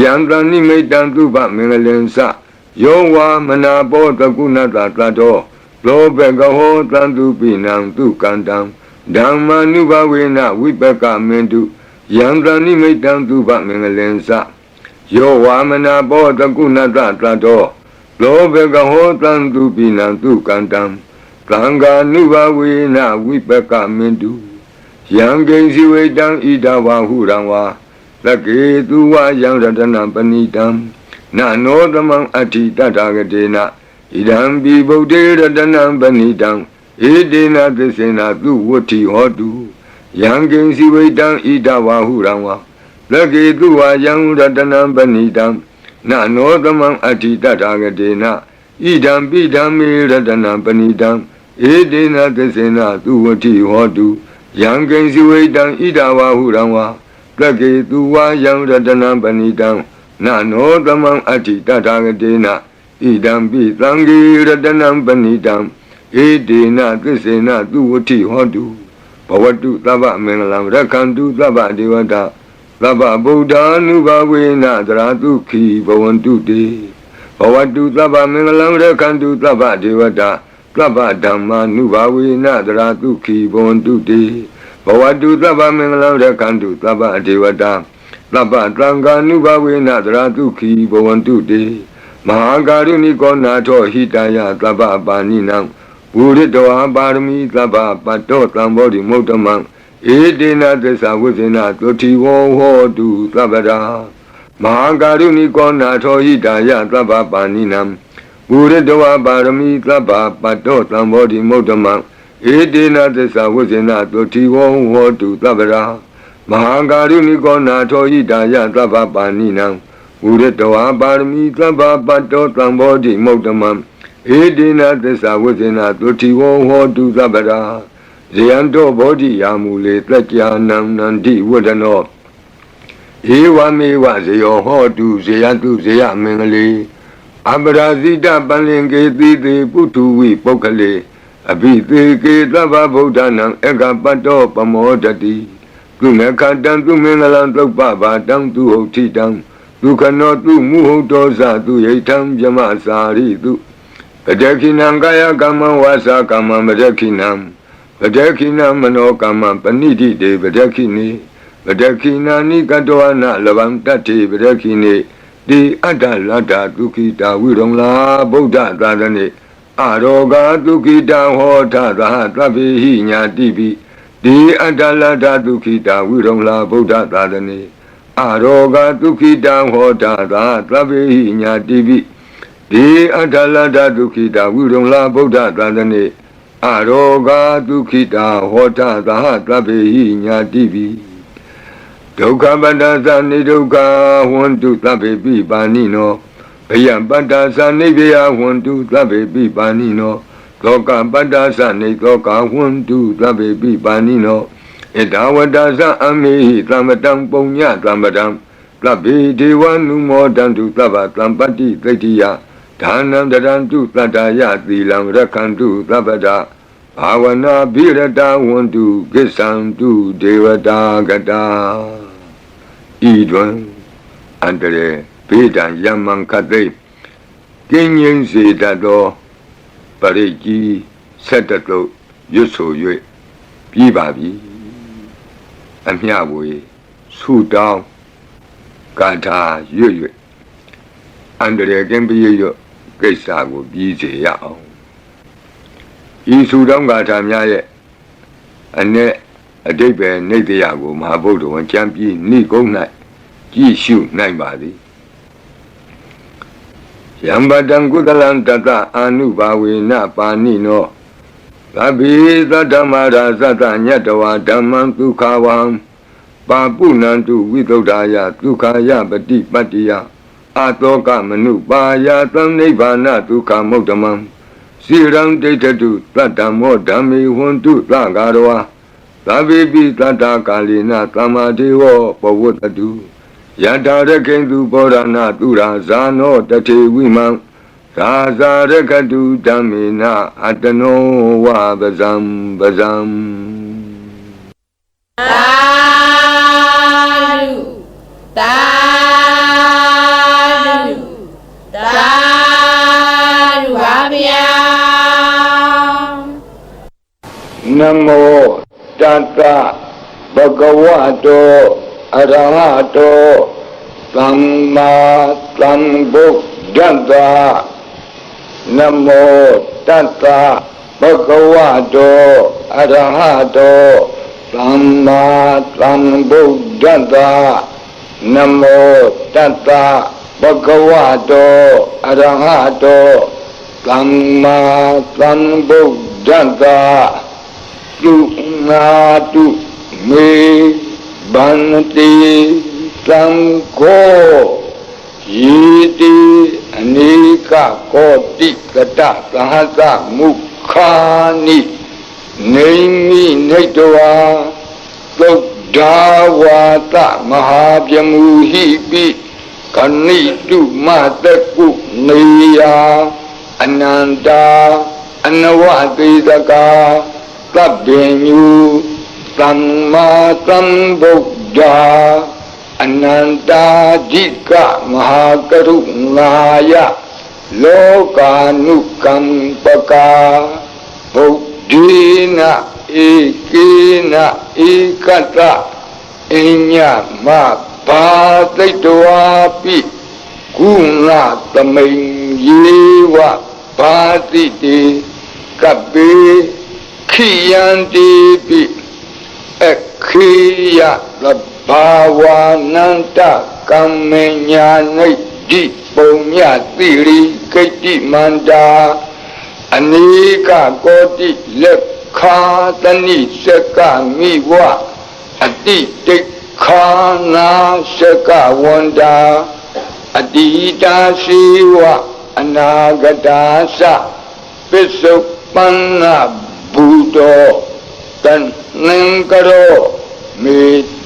ယံတဏိမိတံသုဘမင်္ဂလင်္စယောဝမနာဘောတကုဏတသတောလောဘကဟောတံသူပိနံသူကန္တံဓမ္မာနုဘဝေနဝိပကမင်တုယံတဏိမိတံသုဘမင်္ဂလင်္စယောဝါမနာဘောတကုဏတသတော လောဘကဟောတံသူပိနံသူကန္တံသံဃာနုဘဝေနဝိပကမင်တုယံကိဉ္စီဝေတံဣဒဝါဟုရံဝါသကေသူဝယံရတနံပဏိတံနနောသမံအဋ္ဌိတထာဂတေနဣဒံပိဗုဒ္ဓေရတနံပဏိတံဧတေနသစ္စေနသူဝတ္ထိဟောတုယံကိဉ္စီဝေတံဣဒဝါဟုရံဝါသကေသူဝယံရတနံပဏိတံနနောသမံအဋ္ဌိတထာဂတေနဣဒံပိဓမ္မေရတနံပဏိတံဧတေနသစ္စေနသူဝတ္ထိဟောတုယံကိဉ္စီဝေတံဣဒဝါဟုရံဝါသကေသူဝယံရတနံပဏိတံနနောသမံအဋ္ဌိတထာဂတေနဣဒံပိသံဃေရတနံပဏိတံဧတေနသစ္စေနသူဝတ္ထိဟောတုဘဝတုသဗ္ဗမင်္ဂလံရက္ခန္တုသဗ္ဗဒေဝတာသဗ္ဗဗုဒ္ဓ ानु ဘဝေနသရတုခိဘဝန္တုတေဘဝတုသဗ္ဗမင်္ဂလံရက္ခန္တုသဗ္ဗဒေဝတာသဗ္ဗဓမ္မာနုဘဝေနသရတုခိဘဝန္တုတေဘဝတုသဗ္ဗမင်္ဂလံရက္ခန္တုသဗ္ဗဒေဝတာသဗ္ဗသံဃာနုဘဝေနသရတုခိဘဝန္တုတေမဟာကာရုဏိကောနာထောဟိတယသဗ္ဗပါဏိနံပုရိတောပါရမီသဗ္ဗပတ္တောသံဘောဓိမုဒ္ဓမံဧတေနသစ္စာဝိဇ္ဇနာသုတိဝောဟောတုသဗ္ဗရာမဟာကာရုဏိကောနာထောဟိတယသဗ္ဗပါဏိနံပုရိတောပါရမီသဗ္ဗပတ္တောသံဘောဓိမုဒ္ဓမံဧတေနသစ္စာဝိဇ္ဇနာသုတိဝောဟောတုသဗ္ဗရာမဟာကာရုဏိကောနာထောဟိတယသဗ္ဗပါဏိနံပုရိတောပါရမီသဗ္ဗပတ္တောသံဘောဓိမုဒ္ဓမံဧတေနသစ္စာဝိဇ္ဇနာသုတိဝောဟောတုသဗ္ဗရာဇယံတောဘောဓိယာမူလေတက္ကြာနံနန္တိဝဒနောဧဝမေဝဇယောဟောတုဇယတုဇယမင်္ဂလေအပရာဇိတပန္လင်ကေတိတေပုထုဝိပုဂ္ဂလေအဘိသေကေသဗ္ဗဗုဒ္ဓနံဧကပတ္တောပမောဒတိသူနခတံသူမင်္ဂလံသုပ္ပဘာတံသူဟုတ်တိတံဒုက္ခနောသူမုဟုတ်တောဇသူယိထံဗြမစာရိတုပတခိနံကာယကမ္မဝါစာကမ္မပတခိနံပတခိနမနောကမ္မပဏိတိတေပတခိနေပတခိနာနိကတောနလဗံတတ္တိပတခိနေတိအတ္တလတ္တဒုက္ခိတာဝိရုံလာဗုဒ္ဓသာသနေအရောဂဒုက္ခိတာဟောထသဟသဗ္ဗေဟိညာတိပိတိအတ္တလတ္တဒုက္ခိတာဝိရုံလာဗုဒ္ဓသာသနေအရောဂဒုက္ခိတာဟောထသဟသဗ္ဗေဟိညာတိပိတိအတ္တလတ္တဒုက္ခိတာဝိရုံလာဗုဒ္ဓသာသနေအရောဂဒုက္ခိတာဟောထသဟသဗ္ဗေဟိညာတိပိဒုက္ခပတ္တသနိဒုက္ခဝန္တုသဗ္ဗေပိပါဏိနောဘယပတ္တသနိဗ္ဗယဝန္တုသဗ္ဗေပိပါဏိနောသောကပတ္တသနိသောကဝန္တုသဗ္ဗေပိပါဏိနောဣဒဝတ္တသအမေဟိသမ္ပတံပုညသမ္ပတံသဗ္ဗေဒေဝနုမောတံတုသဗ္ဗသံပတ္တိသိတ္တိယဒါနံတရံတုတတ္တယသီလံရက္ခန္တုသဗ္ဗတာဘာဝနာဘိရတဝန္တုကိစ္ဆံတုဒေဝတာကတာဤတွင်အန္တရေဘေဒံယမံခတိကင်းငြိမ်းစေတတ်သောပရိကြီးဆက်တတုရွတ်ဆို၍ပြီးပါပြီအမျှဝေဆုတောင်းကာထာရွတ်၍အန္တရေကင်းပြည့်ရွတ်ကိစ္စကိုပြီးစေရအောင်ဤဆုတောင်းကာထာများရဲ့အ내အတိပ္ပယ်နိတ္တယကိုမဟာဗုဒ္ဓဝံကျမ်းပြီးနိဂုံး၌ကြည့်ရှုနိုင်ပါသည်ယံပတံကုသလံတတအာနုဘာဝေနပါဏိနောသဗ္ဗေသတ္တမရာသတ္တညတဝါဓမ္မံဒုက္ခဝံပါပုဏ္ဏံတုဝိသုဒ္ဓာယဒုက္ခယပတိပတ္တိယအာတောကမနုပါယသံနိဗ္ဗာနဒုက္ခမုဒ္ဓမံစိရံဒိဋ္ဌတုတတ္တမောဓမ္မေဝန္တုသဂါရောသဗ္ဗေပိတတ္တကာလိနသမ္မာဒေဝပဝတ္တုယထာရကိန္တုဘောရဏသူရာဇာနောတထေဝိမံသာဇာရကတုဓမ္မေနအတနောဝပဇံပဇံသာဓုသာဓုသာဓုပါဗျာနမောတတ္တဘဂဝတောအရဟတောသမ္မာသမ္ဗုဒ္ဓတ္တ นโมตัสสะภะคะวะโตอะระหะโตสัมมาสัมพุทธัสสะนโมตัสสะภะคะวะโตอะระหะโตสัมมาสัมพุทธัสสะตุนาตุเมบันติสังโฆยีติอเนกโกติกตะสหัสมุขานิเนมินิตวาตุดาวาตมหาพยมูหิปิกนิตุมาตะกุเนียอนันตาอนวติตกาตัพเพญุสัมมาสัมพุทธาอนันตาจิกะมหากรุณายะโลกานุกัมปกาบุตถินะเอกินะเอกตะอิญญมะภาติตวาปิกุณะตมิงเยวะภาติติกัปเปขิยันติปิအခိယသဘာဝနန္တကမ္မညာနိတိပုံညတိရိကိတိမန္တာအနိကကောတိလက်ခာတနိစကမိဝအတိတိခာနာစကဝန္တာအတိတာရှိဝအနာဂတာသပစ္စုပန္နဘူတောတန်နံကရောမေ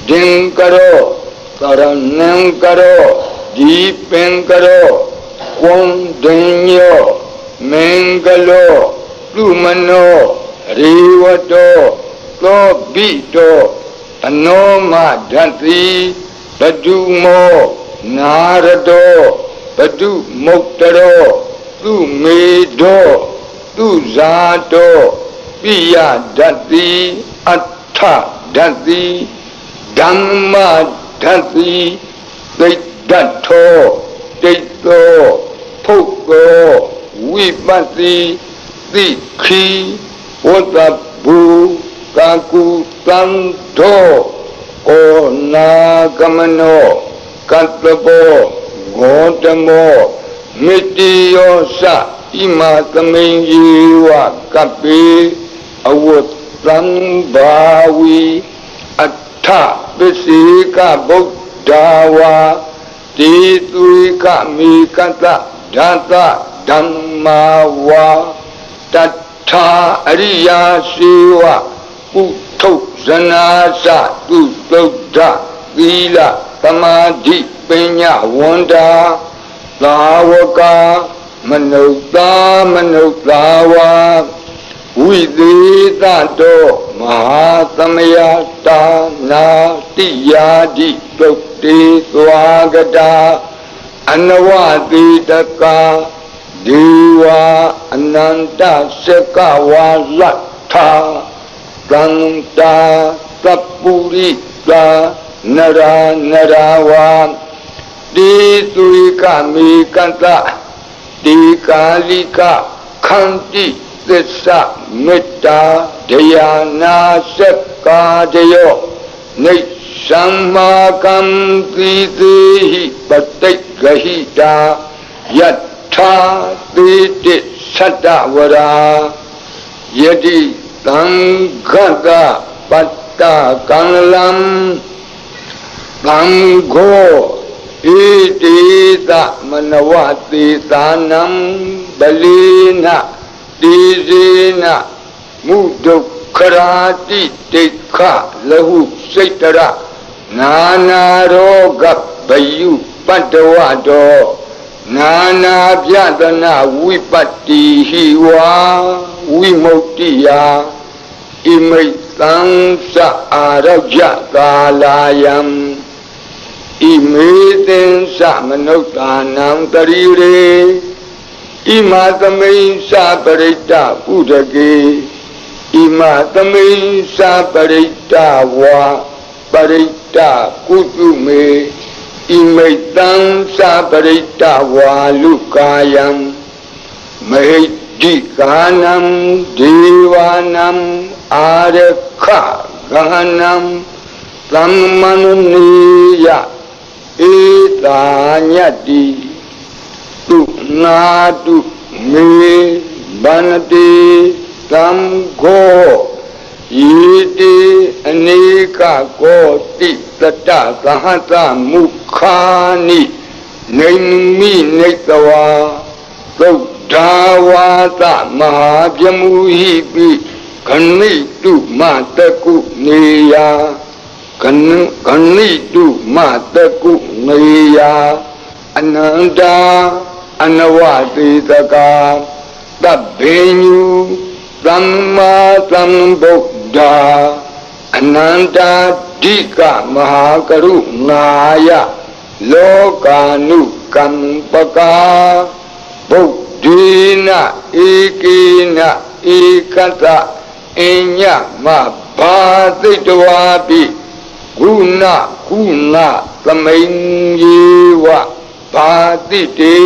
ဒင်ကရောကရဏံကရောဒီပင်ကရောကွန်ဒင်ညောမင်္ဂလောလူမနောရေဝတောသောဘိတောအနောမဓတ္တိဘဒုမောနာရတောဘဒုမုတ်တရောသူမေတောသူဇာတောပိယဓတ္တိအဋ္ဌဓတ္တိဓမ္မဓတ္တိသိတ္တထောတိတ္တောဖုတ်ကောဝိပတ္တိသိခိဝတ္တဘူကာကုတံသောဩနာကမနောကတ္တဘောဂေါတမောမိတိယောသဣမသမိန်ယေဝကပ္ပေအဝတ္တံဘာဝီအဋ္ဌပစ္စေကဗုဒ္ဓဝါတိသွေကမေကတ္တဓာတဓမ္မာဝါတထာအရိယာရှိဝပုထုဇနာသတုသုဒ္ဓသီလသမာဓိပညာဝန္တာသာဝကမနုဿာမနုဿာဝါဝိသေသတောမဟာသမယတာနာတိယာတိတုတ်တေသွားကတာအနဝတိတကာဒေဝအနန္တစကဝါလတ္ထာကန္တာသပ္ပုရိသာနရာနရာဝါတိသွေကမေကတ္တတိကာလိကခန္တိသစ္စာမေတ္တာဒယာနာစက္ကာတယောနိသမ္မာကံတိသေဟိပတိတ်ဂဟိတာယထာတိတိသတ္တဝရာယတိသံဃတပတ္တကံလံသံဃောဣတိသမနဝတိသာနံဘလိနတိဇေနမုဒုက္ခရာတိတိခလဟုစိတ်တရနာနာရောဂဗယုပတ္တဝတောနာနာပြဒနာဝိပတ္တိဟိဝါဝိမု တိယဣမိတ္တံသအာရောဂကာလာယံဣမေသင်္သမနုဿာနံတရိရေဣမသမိန်သပရိတ္တဥဒကေဣမသမိန်သပရိတ္တဝါပရိတ္တကုတုမေဣမိတ္တံသပရိတ္တဝါလူကာယံ မဟိတိကာနံဒေဝနံအာရခဂဟနံသမ္မနနိယဧတာညတ္တိသူနာတုမေဗန္တိသံဃောဣတိအနေကကောတိတတသဟတမုခာနိနေမိနေတဝါသုဒ္ဓဝါသမဟာပြမူဟိပိခဏိတုမတကုနေယခဏိတုမတကုနေယအနန္တာအနဝတိတကာတဗ္ဗေညုသမ္မာသမ္ဗုဒ္ဓအနန္တာဓိကမဟာကရုဏာယလောကာနုကမ္ပကာဗုဒ္ဓေနဧကေနဧကတအညမဘာသိတဝါပိဂုဏကုဏသမိန်ယေဝဘာတိတေ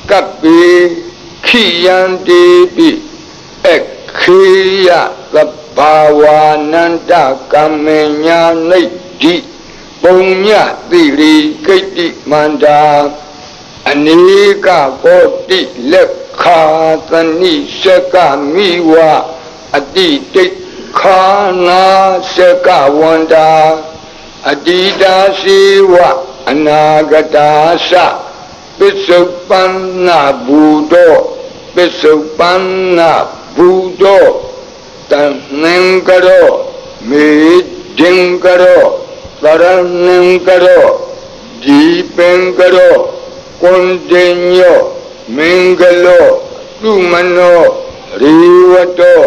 ကပ္ပေခိယံတေပိခေယသဗ္ဗဝါနန္တကမ္မညာနိဒ္ဓိပုံညတိရိကိတ္တိမန္တာအနေကဘောတိလက်ခာသနိစကမိဝအတိတိခာနာစကဝန္တာအတိတာစီဝအနာဂတာသပစ္စုပန္နဘူတောပစ္စုပန္နဘူတောတဏ္ဏံကရောမေဒင်ကရောသရဏံကရောဒီပင်ကရောကွန်တင်ညောမင်္ဂလောသူမနောရေဝတော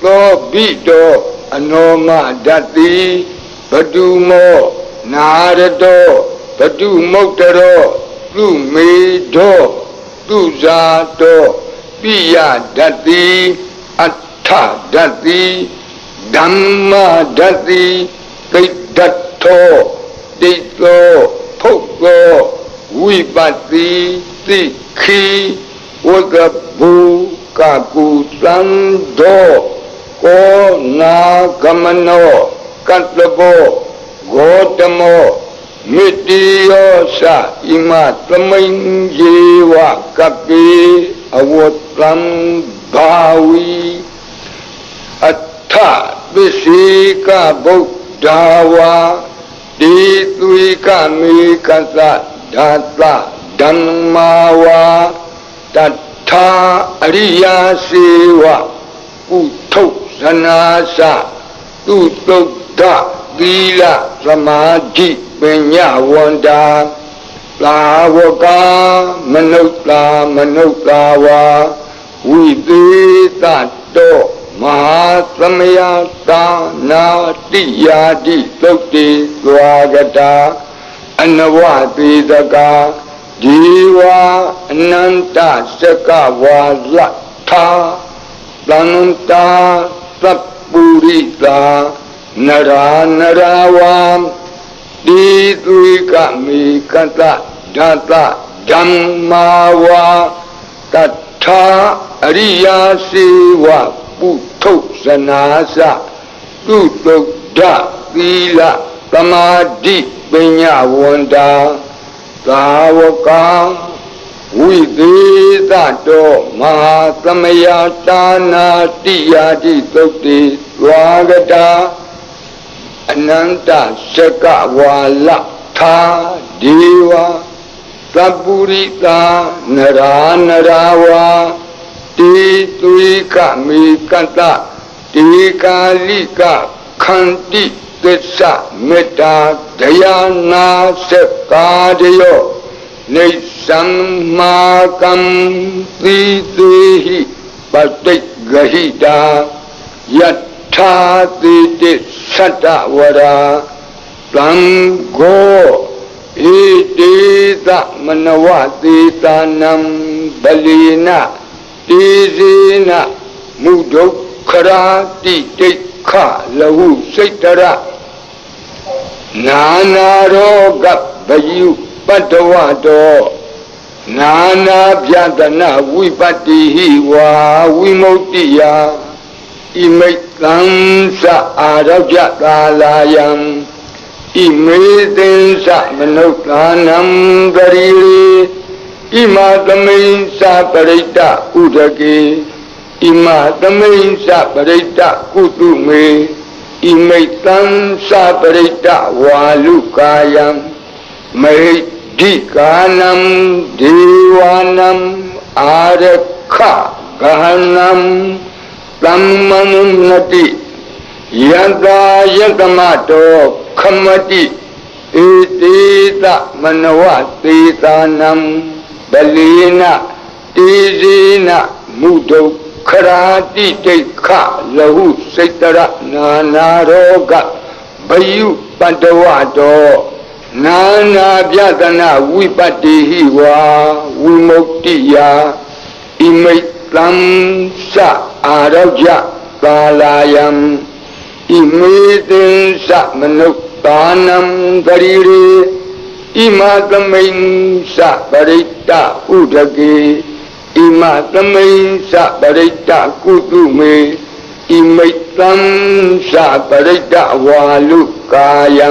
သောဘိတောအနောမဒတ္တိဘတုမောနာရတောဘတုမုတ်တရောသူမေတောသူဇာတောပိယဒတ္တိအဋ္ဌဒတ္တိဓမ္မဒတ္တိကိတ္တထောတိတောဖုတ်သောဝိပတ္တိသိခိဝကဘူကကုသံသောကောနာကမနောကတ္တဘောဂေါတမောမိတိယောသဣမသမိန်ယေဝကပိအဝတ္တံဘာဝီအထပစ္စေကဗုဒ္ဓဝါတိသွေကမေကသဓာတဓမ္မာဝါတထာအရိယာစေဝကုထုဇနာသသူတုဒ္ဓသီလသမာဓိပညာဝန္တာသာဝကမနုဿာမနုဿာဝါဝိသေသတောမဟာသမယတာနာတိယာတိသုတ်တိသွားကတာအနဝတိတကာဒီဝအနန္တစကဝါလထာသန္တာသပ္ပုရိတာနရာနရာဝံဒီသွေကမေကတဓာတဓမ္မာဝါတထာအရိယာစေဝပုထုဇနာသသူတုဒ္ဓသီလသမာဓိပညာဝန္တာသာဝကဝိသေသတောမဟာသမယတာနာတိယာတိသုတ်တိသွားကတာအနန္တစကဝါလထာဒေဝသပ္ပုရိတာနရာနရာဝါတေသွေကမေကတတေကာလိကခန္တိသစ္စာမေတ္တာဒယာနာစကာတယောနေသမ္မာကံသီသေဟိပတိဂဟိတာယထာတိတိသတ္တဝရာသံဃောဣတိသမနဝတိတာနံဗလိနတိဇေနမုဒုက္ခရာတိတိခလဟုစိတ်တရနာနာရောဂဗယုပတ္တဝတော နာနာပြဒနာဝိပတ္တိဟိဝါဝိမု ക്തി ယဣမိတ်သံသအာရောကြသာလာယံဣမေသင်္စမနုဿာနံဂရိဣမသမိန်္စပရိတ္တဥဒကေဣမသမိန်္စပရိတ္တကုတုမေဣမိတ်သံသပရိတ္တဝါလူကာယံမေဒီကာနံဒေဝနံအာရခဂဟနံသမ္မနုနတိယတ္တာယတမတောခမတိဧတိတမနဝသေသာနံဘလိနတေဇိနမုဒုခရာတိတိခလဟုစိတ္တရနာနာရောဂဘယုပတ္တဝတောနာနာပြဒနာဝိပတ္တိဟိဝါဝိမု ക്തി ယဣမိတ်သံသအာရောကြကာလာယံဣမေသင်္စမနုဿာနံဂရိဣမသမိန်္စပရိတ္တဥဒကေဣမသမိန်္စပရိတ္တကုတုမေဣမိတ်သံသပရိတ္တဝါလူကာယံ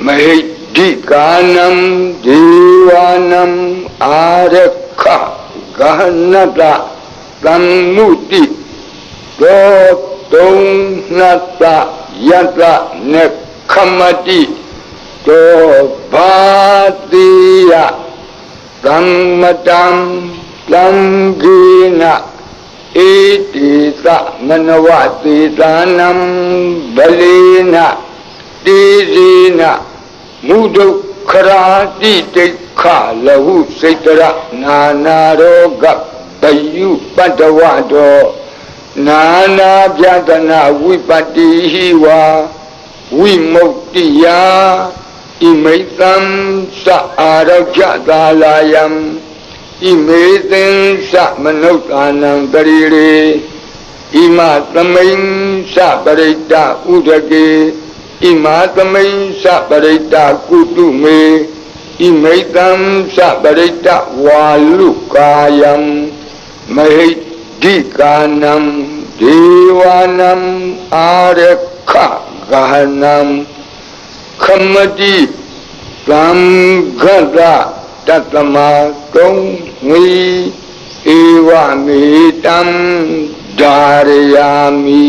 မဟိဒီကာနံဒေဝနံအာရခဂဟနတသမ္မုတိသောတုံနတယတနေခမတိသောဘာတိယသမ္မတံလံဂိနဧတိသမနဝသေသာနံဘလိနတေဇိနမုဒုခရာတိတိခလဟုစိတ္တရနာနာရောဂဘယုပတ္တဝတောနာနာပြဒနာဝိပတ္တိဟိဝါဝိမု ക്തി ယဣမိတ်သံသအာရောကြသာလာယံဣမေသင်္စမနုဿာနံဂရိဣမသမိန်္စပရိတ္တဥဒကေဣမသမိန်္စပရိတ္တကုတုမေဣမိတ်သံသပရိတ္တဝါလူကာယံမဟိဒီကာနံဒေဝနံအာရခဂဟနံခမတိသံဃတတတမကုံငီဧဝမေတံဓာရယာမိ